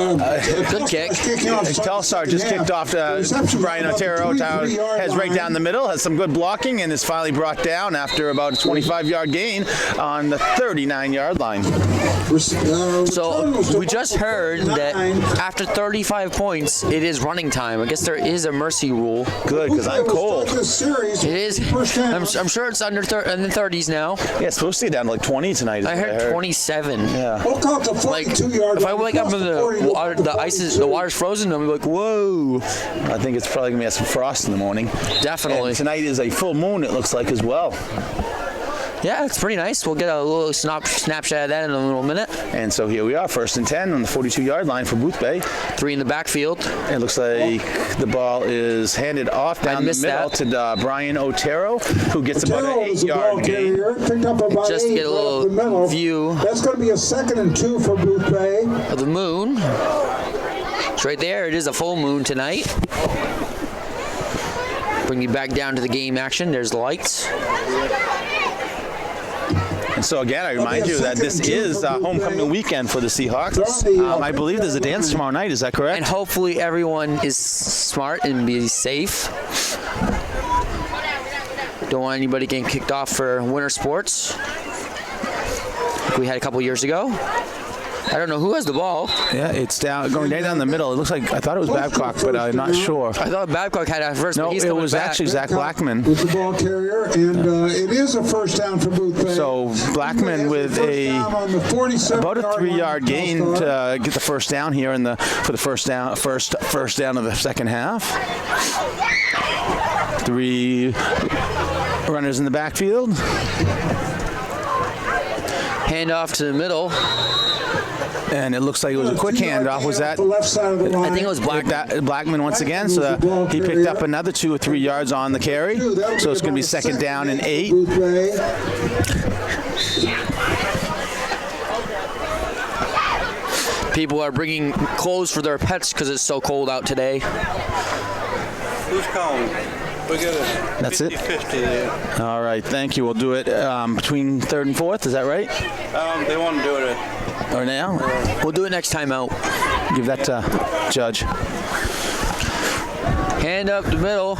Good kick. Telstar just kicked off to Brian Otero. Heads right down the middle, has some good blocking, and is finally brought down after about a 25-yard gain on the 39-yard line. So we just heard that after 35 points, it is running time. I guess there is a mercy rule. Good, because I'm cold. It is. I'm sure it's in the 30s now. Yeah, it's supposed to get down to like 20 tonight. I heard 27. Yeah. Like, if I wake up and the water's frozen, I'm like, whoa. I think it's probably going to be some frost in the morning. Definitely. And tonight is a full moon, it looks like, as well. Yeah, it's pretty nice. We'll get a little snapshot of that in a little minute. And so here we are, 1st and 10 on the 42-yard line for Boothbay. 3 in the backfield. It looks like the ball is handed off down the middle to Brian Otero, who gets about an 8-yard gain. Just to get a little view. That's going to be a 2nd and 2 for Boothbay. Of the moon. It's right there. It is a full moon tonight. Bring you back down to the game action. There's the lights. And so again, I remind you that this is homecoming weekend for the Seahawks. I believe there's a dance tomorrow night. Is that correct? And hopefully everyone is smart and be safe. Don't want anybody getting kicked off for winter sports, like we had a couple years ago. I don't know who has the ball. Yeah, it's going down the middle. It looks like, I thought it was Babcock, but I'm not sure. I thought Babcock had it first. No, but he's it was back. actually Zach Blackman. With the ball carrier, and it is a 1st down for Boothbay. So Blackman with about a 3-yard gain to get the first down here for the first down of the second half. 3 runners in the backfield. Handoff to the middle. And it looks like it was a quick handoff. Was that? I think it was Blackman. Blackman once again. So he picked up another 2 or 3 yards on the carry. So it's going to be 2nd down and 8. People are bringing clothes for their pets because it's so cold out today. Who's calling? We got a That's 50-50 there. All right, thank you. We'll do it between 3rd and 4th. Is that right? They want to do it Or now? We'll do it next time out. Give that to Judge. Hand up the middle.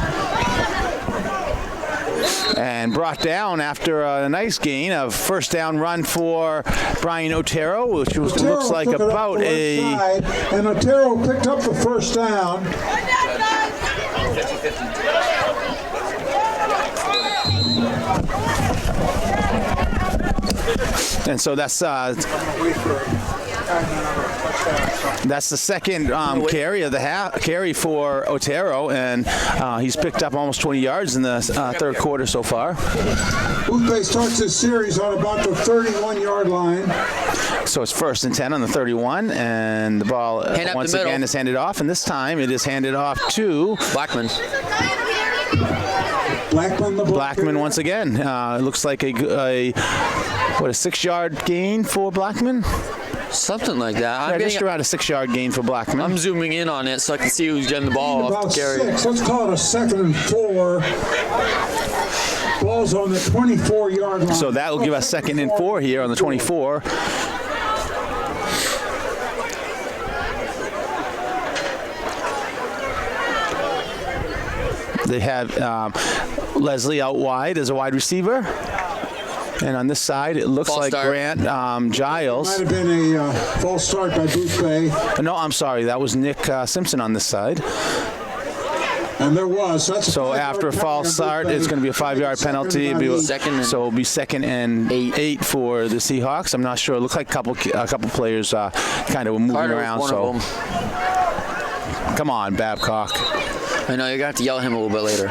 And brought down after a nice gain of 1st down run for Brian Otero, which looks like about a... And Otero picked up the 1st down. And so that's the second carry of the carry for Otero, and he's picked up almost 20 yards in the 3rd quarter so far. Boothbay starts this series on about the 31-yard line. So it's 1st and 10 on the 31, and the ball once again is handed off, and this time it is handed off to Blackman. Blackman once again. It looks like a 6-yard gain for Blackman. Something like that. Just around a 6-yard gain for Blackman. I'm zooming in on it so I can see who's getting the ball About off the carry. 6. Let's call it a 2nd and 4. Ball's on the 24-yard line. So that will give us 2nd and 4 here on the 24. They have Leslie out wide as a wide receiver. And on this side, it looks False like start. Grant Giles. Might have been a false start by Boothbay. No, I'm sorry. That was Nick Simpson on this side. And there was. So after a false start, it's going to be a 5-yard penalty. It'll be so it'll be 2nd and 8 for the Seahawks. I'm not sure. It looked like a couple players kind of were moving Carter was around. one So of them. come on, Babcock. I know, you're going to have to yell at him a little bit later.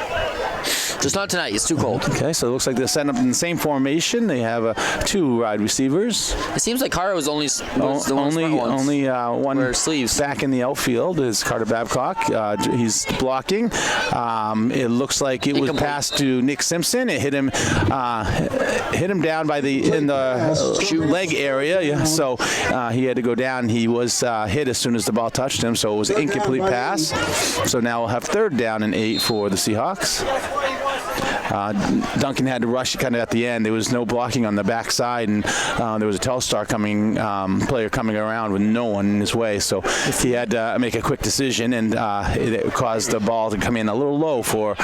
Just not tonight. It's too cold. Okay, so it looks like they're setting up in the same formation. They have 2 wide receivers. It seems like Carter was only the Only one Wear sleeves. back in the outfield is Carter Babcock. He's blocking. It looks like it was Incomplete. passed to Nick Simpson. It hit him down by in the leg area. Yeah, so he had to go down. He was hit as soon as the ball touched him, so it was an incomplete pass. So now we'll have 3rd down and 8 for the Seahawks. Duncan had to rush kind of at the end. There was no blocking on the backside, and there was a Telstar player coming around with no one in his way. So he had to make a quick decision, and it caused the ball to come in a little low for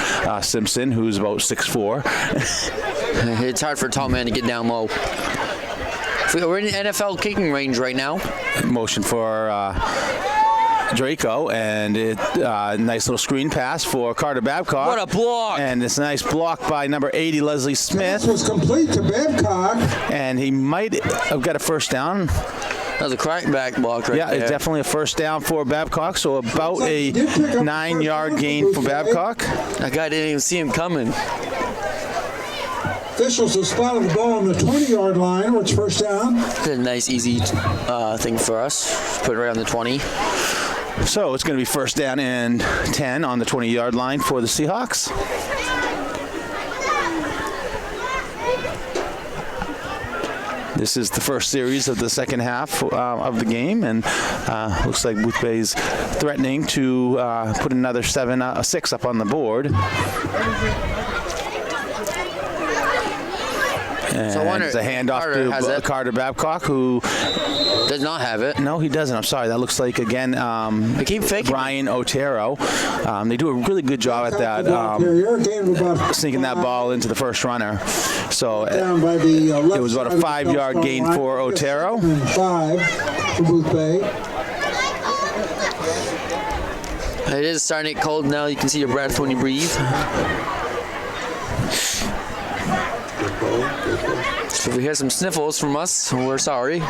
Simpson, who's about 6'4". It's hard for a tall man to get down low. We're in the NFL kicking range right now. Motion for Draco, and nice little screen pass for Carter Babcock. What a block! And this nice block by number 80, Leslie Smith. This was complete to Babcock. And he might have got a 1st down. That was a crackback block right there. Yeah, it's definitely a 1st down for Babcock, so about a 9-yard gain for Babcock. That guy didn't even see him coming. Officials have spotted the ball on the 20-yard line, where it's 1st down. It's a nice, easy thing for us. Put it right on the 20. So it's going to be 1st down and 10 on the 20-yard line for the Seahawks. This is the first series of the 2nd half of the game, and looks like Boothbay's threatening to put another 6 up on the board. And So I wonder, it's a handoff Carter has to it. Carter Babcock, who Does not have it. no, he doesn't. I'm sorry. That looks like again They keep faking. Brian Otero. They do a really good job at that, sneaking that ball into the first runner. So Down by the it was about a 5-yard gain for Otero. 5 for Boothbay. It is starting to get cold now. You can see your breath when you breathe. So if we hear some sniffles from us, we're sorry.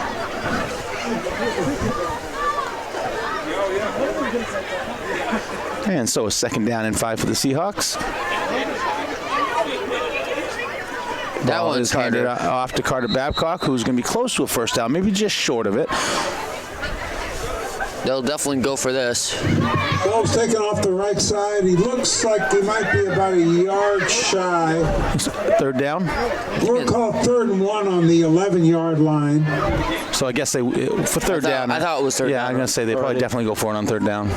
And so a 2nd down and 5 for the Seahawks. That Ball one's is handed Carter. off to Carter Babcock, who's going to be close to a 1st down, maybe just short of it. They'll definitely go for this. Ball's taken off the right side. He looks like he might be about a yard shy. 3rd down. We'll call 3rd and 1 on the 11-yard line. So I guess they for 3rd down. I thought it was 3rd Yeah, down I'm going to say they probably already. definitely go for it on 3rd down.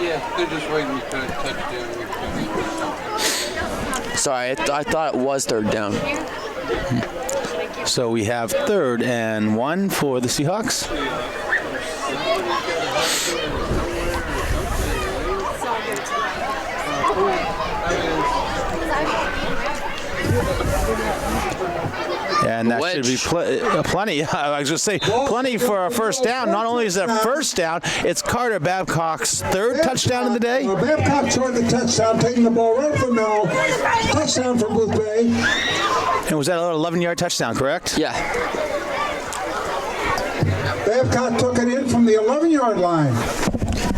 Yeah, they're just waiting for a touchdown. Sorry, I thought it was 3rd down. So we have 3rd and 1 for the Seahawks. And that should be plenty. I was going to say plenty for a 1st down. Not only is it a 1st down, it's Carter Babcock's 3rd touchdown of the day. Babcock scored the touchdown, taking the ball right from the middle. Touchdown for Boothbay. And was that an 11-yard touchdown, correct? Yeah. Babcock took it in from the 11-yard line.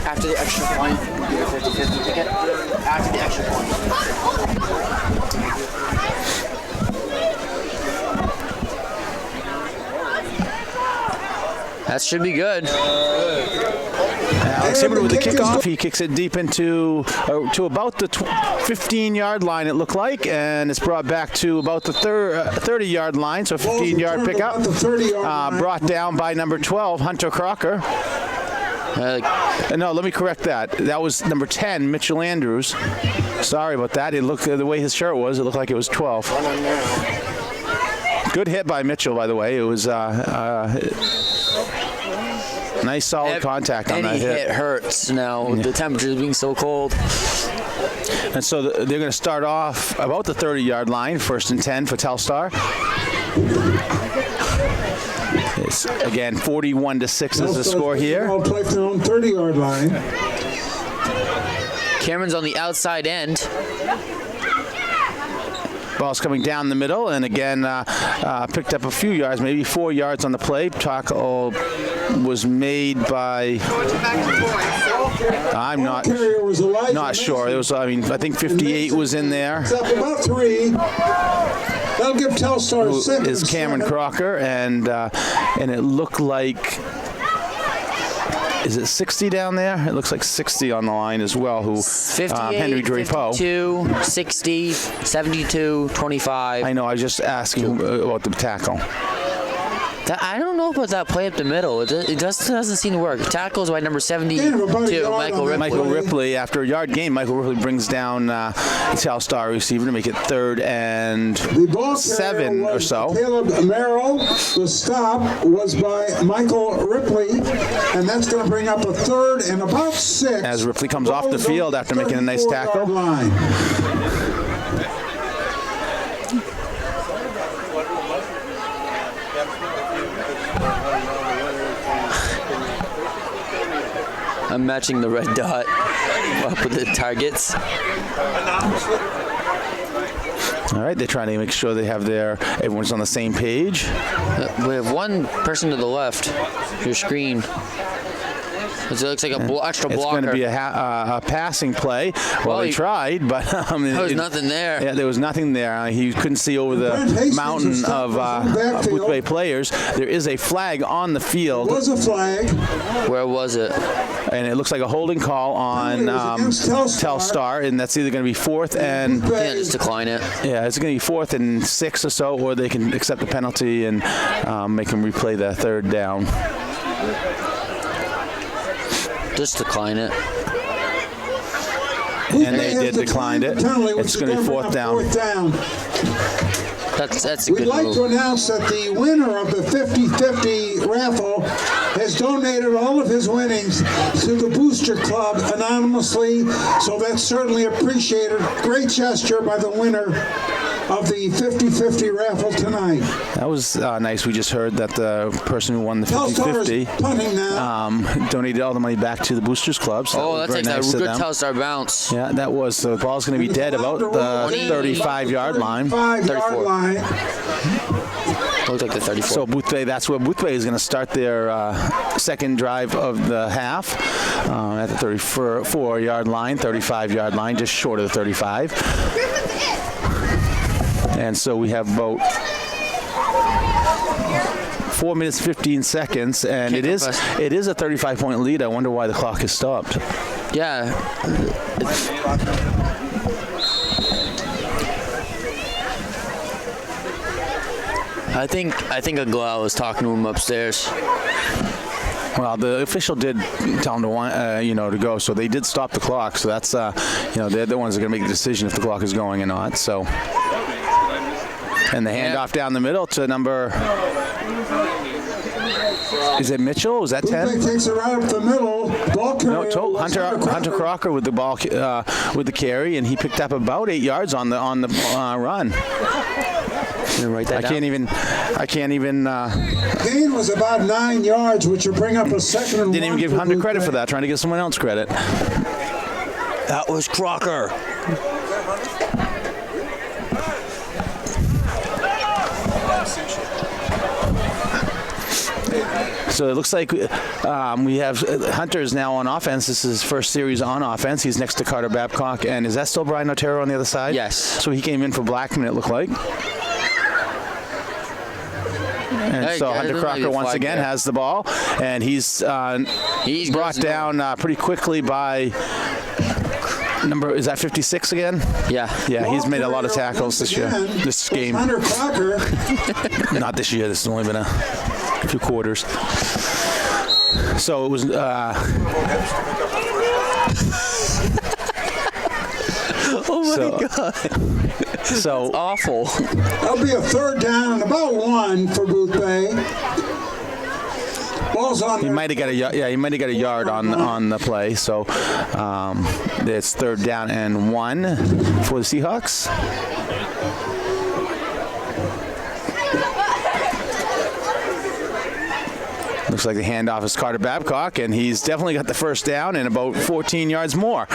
After the extra point, you get a 50-50 ticket. After the extra point. That should be good. Alex Hibbert with the kickoff. He kicks it deep into to about the 15-yard line, it looked like, and it's brought back to about the 30-yard line, so 15-yard pickup. Brought down by number 12, Hunter Crocker. No, let me correct that. That was number 10, Mitchell Andrews. Sorry about that. It looked the way his shirt was. It looked like it was 12. Good hit by Mitchell, by the way. It was nice, solid contact on that hit. Any hit hurts now with the temperatures being so cold. And so they're going to start off about the 30-yard line, 1st and 10 for Telstar. It's, again, 41-6 is the score here. Play for their own 30-yard line. Cameron's on the outside end. Ball's coming down the middle, and again, picked up a few yards, maybe 4 yards on the play. Tackle was made by, I'm not sure. It was, I think 58 was in there. It's up about 3. That'll give Telstar a second. Is Cameron Crocker, and it looked like, is it 60 down there? It looks like 60 on the line as well, who 58, Henry Drapeau. 52, 60, 72, 25. I know, I was just asking about the tackle. I don't know about that play up the middle. It doesn't seem to work. Tackles by number 72, Michael Ripley. Michael Ripley, after a yard gain, Michael Ripley brings down Telstar receiver to make it 3rd and 7 or so. Caleb Merrill. The stop was by Michael Ripley, and that's going to bring up a 3rd and about 6. As Ripley comes off the field after making a nice tackle. I'm matching the red dot up with the targets. All right, they're trying to make sure they have everyone's on the same page. We have one person to the left, your screen. It looks like a extra blocker. It's going to be a passing play. Well, they tried, but there was nothing there. Yeah, there was nothing there. He couldn't see over the mountain of Boothbay players. There is a flag on the field. There was a flag. Where was it? And it looks like a holding call on Telstar, and that's either going to be 4th and... Yeah, just decline it. Yeah, it's going to be 4th and 6 or so, or they can accept the penalty and make them replay the 3rd down. Just decline it. And they did decline it. It's going to be 4th down. That's a good We'd like move. to announce that the winner of the 50-50 raffle has donated all of his winnings to the Booster Club anonymously, so that's certainly appreciated. Great gesture by the winner of the 50-50 raffle tonight. That was nice. We just heard that the person who won the 50-50 donated all the money back to the Boosters Club. So that takes nice a good Telstar bounce. Yeah, that was. So the ball's going to be dead about the 35-yard line. 34. Looks like the 34. So Boothbay, that's where Boothbay is going to start their second drive of the half at the 34-yard line, 35-yard line, just short of the 35. And so we have about 4 minutes 15 seconds, and it is a 35-point lead. I wonder why the clock has stopped. Yeah. I think Aguilar was talking to him upstairs. Well, the official did tell him to go, so they did stop the clock. So that's they're the ones that are going to make the decision if the clock is going or not. So, and the handoff down the middle to number. Is it Mitchell? Was that 10? Takes it right up the middle. Ball carrier. No, Hunter Crocker with the ball with the carry, and he picked up about 8 yards on the run. Write that I can't even. Gain was about 9 yards, which will bring up a 2nd and 1. Didn't even give Hunter credit for that. Trying to give someone else credit. That was Crocker. So it looks like we have Hunter is now on offense. This is his first series on offense. He's next to Carter Babcock. And is that still Brian Otero on the other side? Yes. So he came in for Blackman, it looked like. And Hey, so guys, Hunter doesn't like Crocker the once flag again there. has the ball, and he's brought down pretty quickly by number, is that 56 again? Yeah. Yeah, he's made a lot of tackles this year, this game. Hunter Crocker. Not this year, this has only been a few quarters. So it was Oh my God. so Awful. That'll be a third down and about 1 for Boothbay. Ball's on. he might have got a yard on the play. So it's third down and 1 for the Seahawks. Looks like the handoff is Carter Babcock, and he's definitely got the first down and about 14 yards more.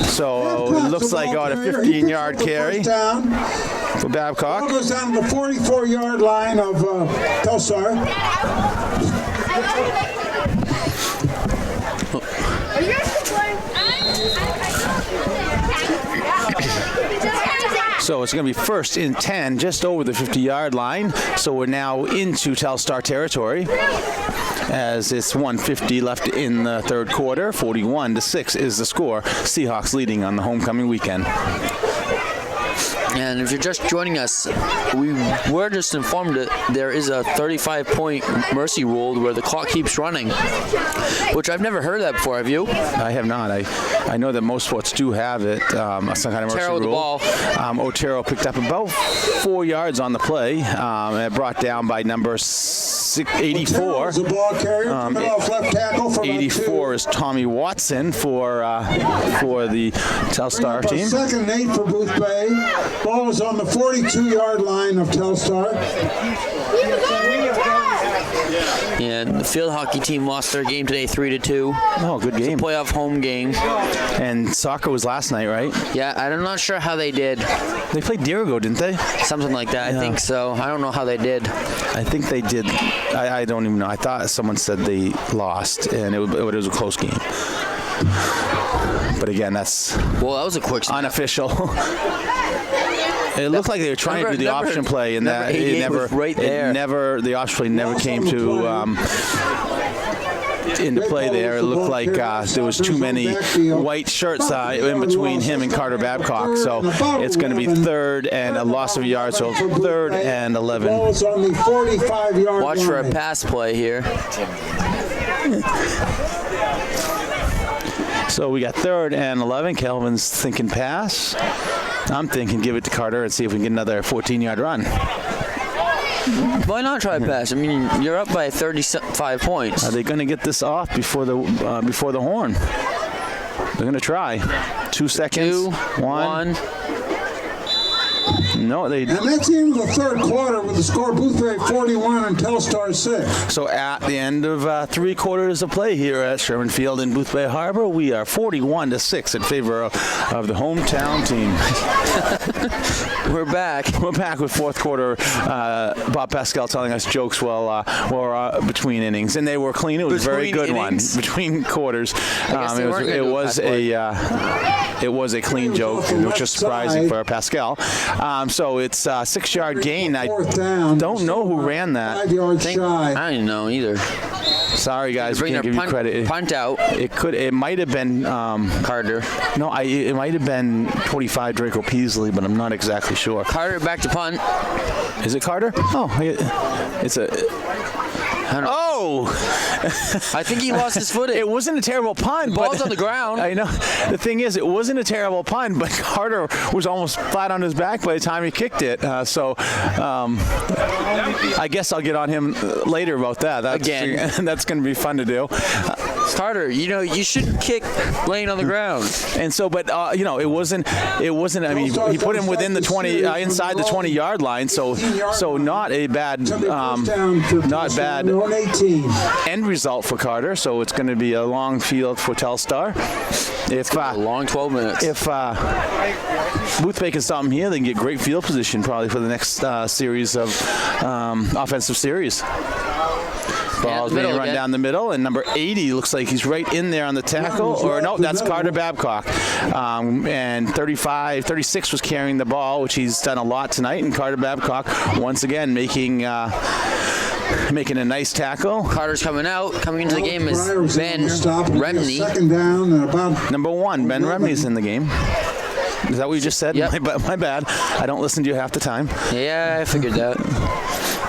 So it looks like a 15-yard carry for Babcock. Ball goes down to the 44-yard line of Telstar. Are you guys playing? So it's going to be first and 10, just over the 50-yard line. So we're now into Telstar territory, as it's 1:50 left in the third quarter. 41-6 is the score. Seahawks leading on the homecoming weekend. And if you're just joining us, we were just informed that there is a 35-point mercy rule where the clock keeps running, which I've never heard that before. Have you? I have not. I know that most sports do have it, some kind of mercy Otero with the rule. ball. Otero picked up about 4 yards on the play, and brought down by number 84. The ball carrier coming off left tackle for 84 is Tommy Watson for the Telstar team. Second and 8 for Boothbay. Ball is on the 42-yard line of Telstar. And the field hockey team lost their game today 3-2. Oh, good game. Playoff home game. And soccer was last night, right? Yeah, I'm not sure how they did. They played Dirigo, didn't they? Something like that. I think so. I don't know how they did. I think they did. I don't even know. I thought someone said they lost, and it was a close game. But again, that's Well, that was a quick snap. unofficial. It looked like they were trying to do the option play, and that it never, right there. the option play never came to into play there. It looked like there was too many white shirts in between him and Carter Babcock. So it's going to be third and a loss of yards. So third and 11. Ball is on the 45-yard Watch line. for a pass play here. So we got third and 11. Kelvin's thinking pass. I'm thinking give it to Carter and see if we can get another 14-yard run. Why not try a pass? I mean, you're up by 35 points. Are they going to get this off before the horn? They're going to try. 2 seconds. 2, 1. No, they. And that's the end of the third quarter with the score Boothbay 41 and Telstar 6. So at the end of 3 quarters of play here at Sherman Field in Boothbay Harbor, we are 41-6 in favor of the hometown team. We're back. We're back with fourth quarter. Bob Pascal telling us jokes while between innings, and they were clean. It was a very good innings? one between quarters. It was a clean joke, which is surprising for Pascal. So it's a 6-yard gain. I Fourth down. don't know who ran that. 5 yards I shy. didn't know either. Sorry, guys, we Bring can't their give you credit. punt out. It might have been Carter. No, it might have been 25 Draco Peasley, but I'm not exactly sure. Carter back to punt. Is it Carter? Oh, it's a. Oh! I think he lost his footing. It wasn't a terrible punt. Ball's on the ground. I know. The thing is, it wasn't a terrible punt, but Carter was almost flat on his back by the time he kicked it. I guess I'll get on him later about that. Again. That's going to be fun to do. Carter, you should kick laying on the ground. And so, but it wasn't. I mean, he put him within the 20, inside the 20-yard line. So not a bad, not bad end result for Carter. So it's going to be a long field for Telstar. If A long 12 minutes. if Boothbay can stop him here, they can get great field position probably for the next series of offensive series. Ball's being run down the middle, and number 80 looks like he's right in there on the tackle. Or no, that's Carter Babcock. And 36 was carrying the ball, which he's done a lot tonight. And Carter Babcock once again making making a nice tackle. Carter's coming out. Coming into the game is Breyer was Ben able to stop and get a Remney. second down and about Number 1, Ben Remney's in the game. Is that what you just said? Yep. My bad. I don't listen to you half the time. Yeah, I figured that.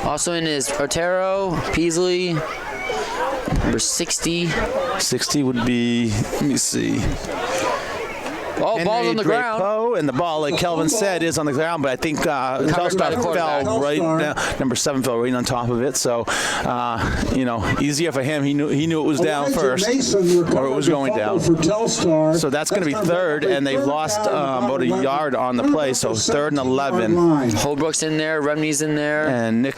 Also in is Otero, Peasley, number 60. 60 would be, let me see. Oh, ball's on the ground. Drapeau, and the ball, like Kelvin said, is on the ground, but I think Telstar quarterback. fell right down. Number 7 fell right on top of it, so easier for him. He knew it was down first, or it was going down. For Telstar. So that's going to be third, and they've lost about a yard on the play, so 3rd and 11. Holbrook's in there, Remney's in there. And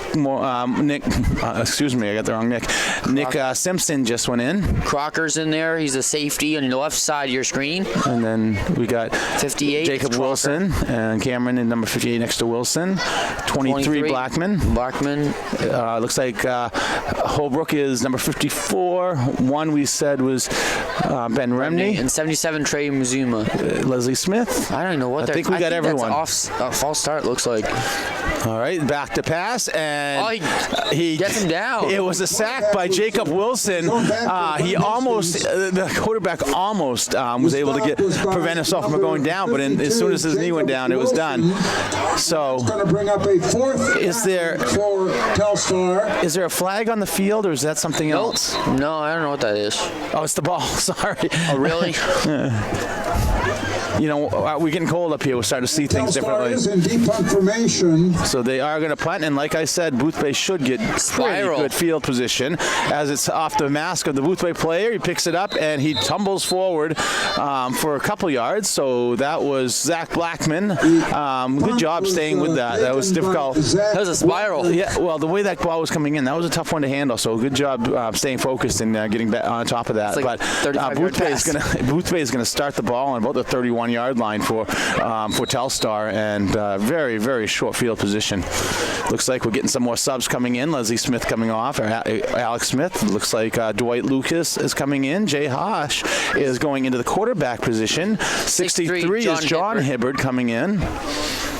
excuse me, I got the wrong Nick. Nick Simpson just went in. Crocker's in there. He's a safety on the left side of your screen. And then we got 58. Jacob Crocker. Wilson and Cameron in number 58 next to Wilson. 23 Blackman. Looks like Holbrook is number 54. 1 we said was Ben Remney. And 77 Trey Muzuma. Leslie Smith. I don't know what I think we got everyone. That's false start, looks like. All right, back to pass, and he gets him down. It was a sack by Jacob Wilson. He almost, the quarterback almost was able to prevent himself from going down, but as soon as his knee went down, it was done. So, it's going to bring up a 4th is there for Telstar. Is there a flag on the field, or is that something else? No, I don't know what that is. Oh, it's the ball. Sorry. Oh, really? We're getting cold up here. We're starting to see things differently. Telstar is in deep punt formation. So they are going to punt, and like I said, Boothbay should get pretty good field position as it's off the mask of the Boothbay player. He picks it up, and he tumbles forward for a couple yards. So that was Zach Blackman. Good job staying with that. That was difficult. That was a spiral. Yeah, well, the way that ball was coming in, that was a tough one to handle. So good job staying focused and getting back on top of that. Like But Boothbay is going to start the ball on about the 31-yard line for Telstar, and very, very short field position. Looks like we're getting some more subs coming in. Leslie Smith coming off, or Alex Smith. Looks like Dwight Lucas is coming in. Jay Hosh is going into the quarterback position. 63 is John Hibbard coming in.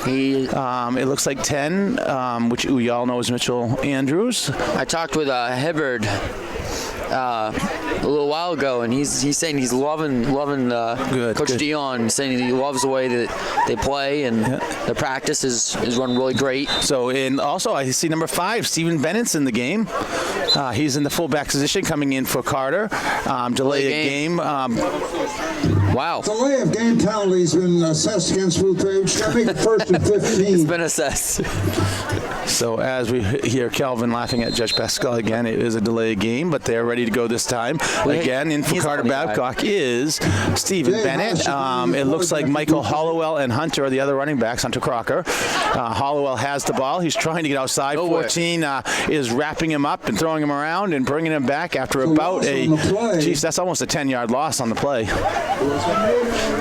It looks like 10, which we all know is Mitchell Andrews. I talked with Hibbard a little while ago, and he's saying he's loving Coach Dion, saying he loves the way that they play, and the practice is run really great. So, and also I see number 5, Stephen Bennett's in the game. He's in the fullback position, coming in for Carter. Delay of game. Wow. Delay of game penalty has been assessed against Boothbay. It's going to make it 1st and 15. It's been assessed. So as we hear Kelvin laughing at Judge Pascal again, it is a delay game, but they're ready to go this time. Again, in for Carter Babcock is Stephen Bennett. It looks like Michael Hollowell and Hunter are the other running backs, Hunter Crocker. Hollowell has the ball. He's trying to get outside. 14 is wrapping him up and throwing him around and bringing him back after about that's almost a 10-yard loss on the play.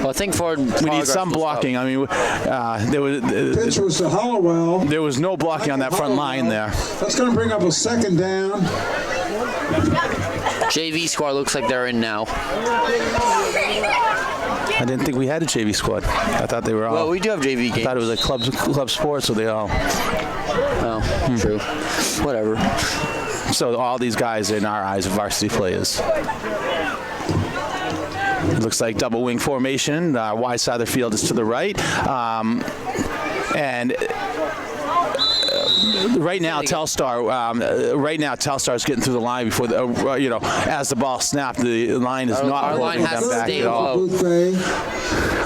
Well, I think we need some blocking. I mean, pitch was to Hollowell. There was no blocking on that front line there. That's going to bring up a 2nd down. JV squad looks like they're in now. I didn't think we had a JV squad. I thought they were all. Well, we do have JV games. I thought it was a club sport, so they all. Oh, true. Whatever. So all these guys, in our eyes, are varsity players. It looks like double wing formation. Wide side of the field is to the right. And right now, Telstar is getting through the line before as the ball snapped. The line is not holding them back at all.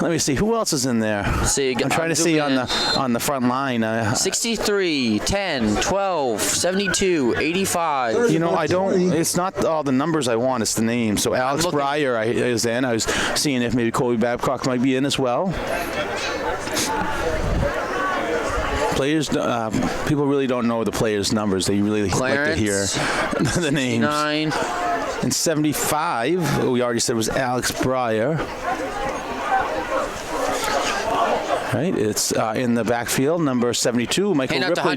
Let me see who else is in there. I'm trying to see on the front line. 63, 10, 12, 72, 85. I don't. It's not all the numbers I want. It's the names. So Alex Breyer is in. I was seeing if maybe Colby Babcock might be in as well. Players, people really don't know the players' numbers. They really like to hear the names. 69. And 75, we already said was Alex Breyer. Right, it's in the backfield, number 72, Michael Ripley,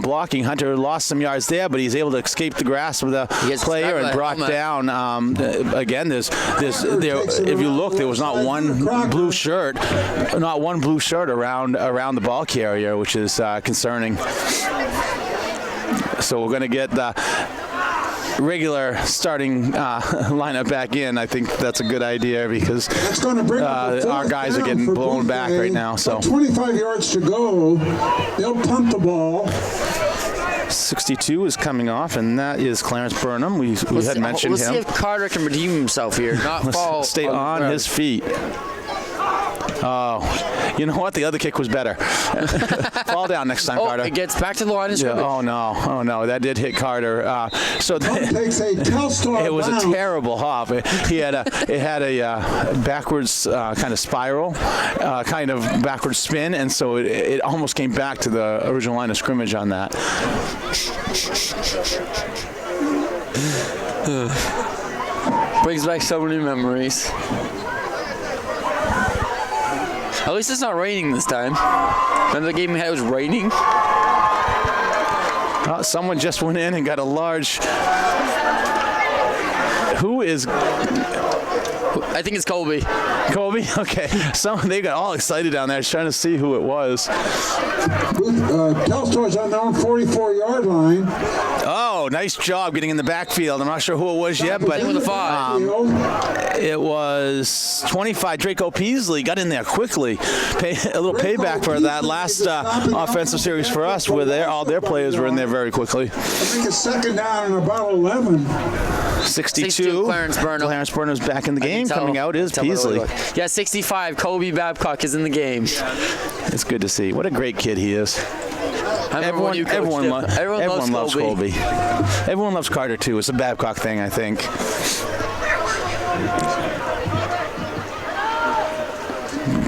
blocking. Hunter lost some yards there, but he's able to escape the grasp of the player and brought down. Again, if you look, there was not one blue shirt around the ball carrier, which is concerning. So we're going to get the regular starting lineup back in. I think that's a good idea because That's going to bring up our guys are getting blown back right now. So 25 yards to go. They'll punt the ball. 62 is coming off, and that is Clarence Burnham. We had mentioned let's him. see if Carter can redeem himself here, not fall. Stay on his feet. Oh, you know what? The other kick was better. Fall down next time, Carter. It gets back to the line of scrimmage. Oh no, that did hit Carter. So Takes a Telstar it was a bounce. terrible hop. It had a backwards kind of spiral, kind of backwards spin, and so it almost came back to the original line of scrimmage on that. Brings back so many memories. At least it's not raining this time. Remember the game we had, it was raining? Someone just went in and got a large. Who is? I think it's Colby. Colby? Okay. They got all excited down there trying to see who it was. Telstar's on their own 44-yard line. Oh, nice job getting in the backfield. I'm not sure who it was yet, but With a 5. it was 25. Draco Peasley got in there quickly. A little payback for that last offensive series for us, where all their players were in there very quickly. I think it's second down and about 11. 62. Clarence Burnham. Clarence Burnham's back in the game. Coming out is Peasley. Yeah, 65. Kobe Babcock is in the game. It's good to see. What a great kid he is. Everyone loves Colby. Everyone loves Carter too. It's a Babcock thing, I think.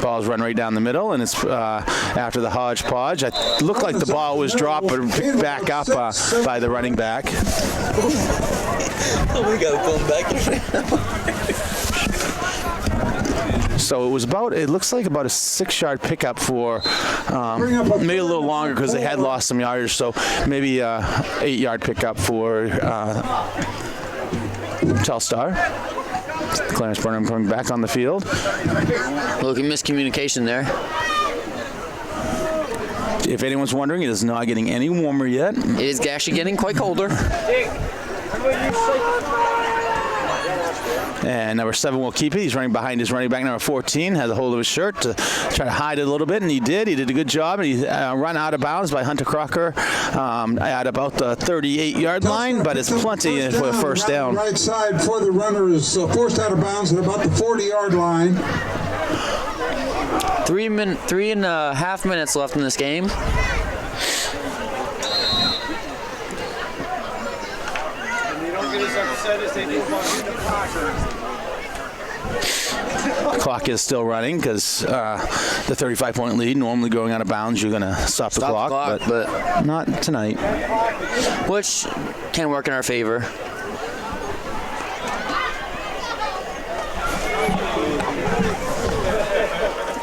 Ball's run right down the middle, and it's after the hodgepodge. It looked like the ball was dropped, but picked back up by the running back. We got to pull him back. So it looks like about a 6-yard pickup for maybe a little longer because they had lost some yardage. So maybe a 8-yard pickup for Telstar. Clarence Burnham coming back on the field. Look at miscommunication there. If anyone's wondering, it is not getting any warmer yet. It is actually getting quite colder. And number 7 will keep it. He's running behind his running back, number 14, has a hold of his shirt to try to hide it a little bit, and he did. He did a good job, and he run out of bounds by Hunter Crocker at about the 38-yard line, but it's plenty for a first down. Right side before the runner is forced out of bounds at about the 40-yard line. 3.5 minutes left in this game. The clock is still running because the 35-point lead, normally going out of bounds, you're going to stop the clock, but not tonight. Which can work in our favor.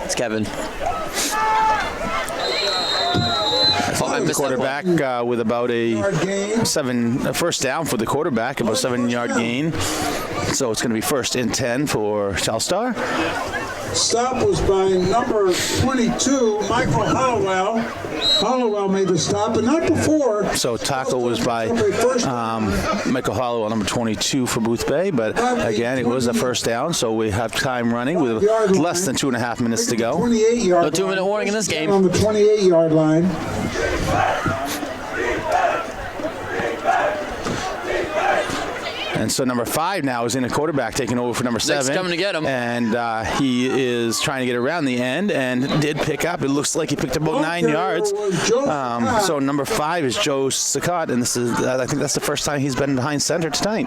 It's Kevin. The quarterback with about a first down for the quarterback, about a 7-yard gain. So it's going to be 1st and 10 for Telstar. Stop was by number 22, Michael Hollowell. Hollowell made the stop, but not before. So tackle was by Michael Hollowell, number 22 for Boothbay. But again, it was a first down, so we have time running with less than 2.5 minutes to go. 28-yard. No 2-minute warning in this game. On the 28-yard line. And so number 5 now is in a quarterback taking over for number 7. Nick's coming to get him. And he is trying to get around the end and did pick up. It looks like he picked up about 9 yards. So number 5 is Joe Saccott, and this is I think that's the first time he's been behind center tonight.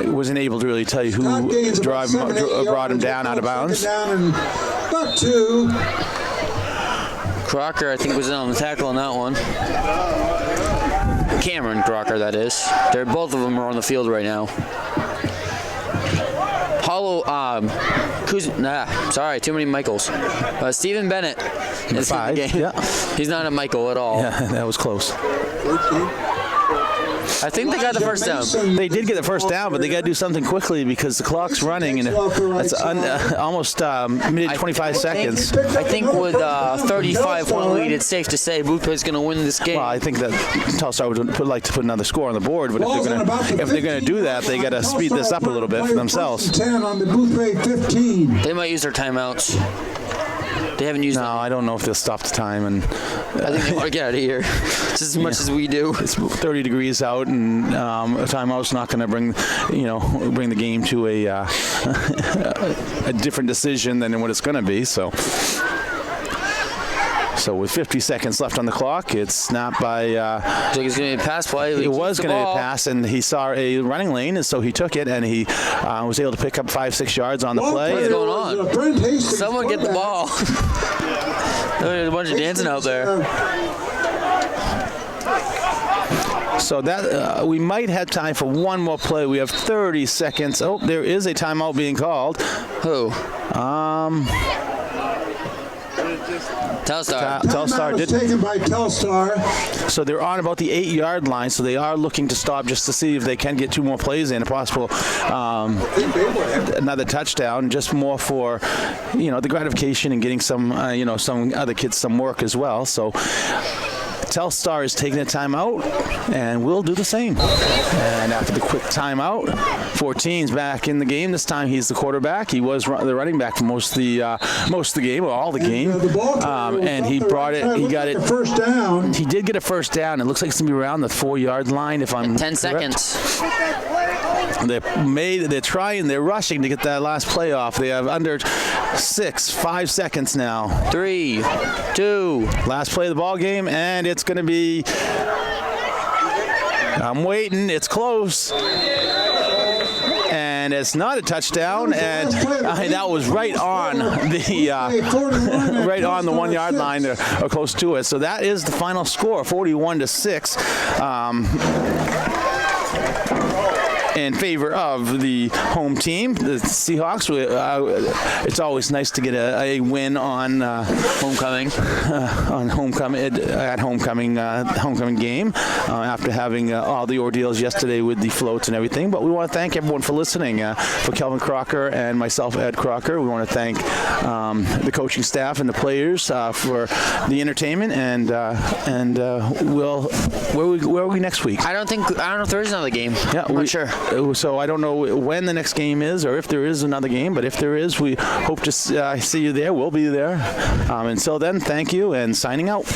Wasn't able to really tell you who brought him down out of bounds. About 2. Crocker, I think, was in on the tackle on that one. Cameron Crocker, that is. Both of them are on the field right now. Sorry, too many Michaels. Stephen Bennett is 5. in the game. Yeah. He's not a Michael at all. Yeah, that was close. I think they got the first down. They did get the first down, but they got to do something quickly because the clock's running, and it's almost mid 25 seconds. I think with 35-point lead, it's safe to say Boothbay's going to win this game. Well, I think that Telstar would like to put another score on the board, but if they're going to do that, they got to speed this up a little bit for themselves. 10 on the Boothbay 15. They might use their timeouts. They haven't used them. No, I don't know if they'll stop the time, and I think they want to get out of here just as much as we do. It's 30 degrees out, and a timeout's not going to bring the game to a different decision than what it's going to be. So with 50 seconds left on the clock, it's snapped by. I think it's going to be a pass play. It was going to be a pass, and he saw a running lane, and so he took it, and he was able to pick up 5-6 yards on the play. What's going on? Someone get the ball. There's a bunch of dancing out there. So that we might have time for one more play. We have 30 seconds. Oh, there is a timeout being called. Who? Telstar. Telstar did taken by Telstar. So they're on about the 8-yard line. So they are looking to stop just to see if they can get 2 more plays in, a possible another touchdown, just more for the gratification and getting some some other kids some work as well. So Telstar is taking a timeout, and we'll do the same. And after the quick timeout, 14's back in the game. This time he's the quarterback. He was the running back for most of the game, or all the game. And he brought it. He got it. First down. He did get a first down. It looks like it's gonna be around the 4-yard line. If I'm 10 correct. seconds. They're trying. They're rushing to get that last play off. They have under 5 seconds now. 3, 2. Last play of the ball game, and it's going to be. I'm waiting. It's close. And it's not a touchdown, and that was right on the 1-yard line, or close to it. So that is the final score, 41-6. In favor of the home team, the Seahawks. It's always nice to get a win on homecoming game after having all the ordeals yesterday with the floats and everything. But we want to thank everyone for listening. For Kelvin Crocker and myself, Ed Crocker, we want to thank the coaching staff and the players for the entertainment. And where are we next week? I don't know if there is another game. Yeah, I'm not sure. So I don't know when the next game is, or if there is another game. But if there is, we hope to see you there. We'll be there. Until then, thank you, and signing out.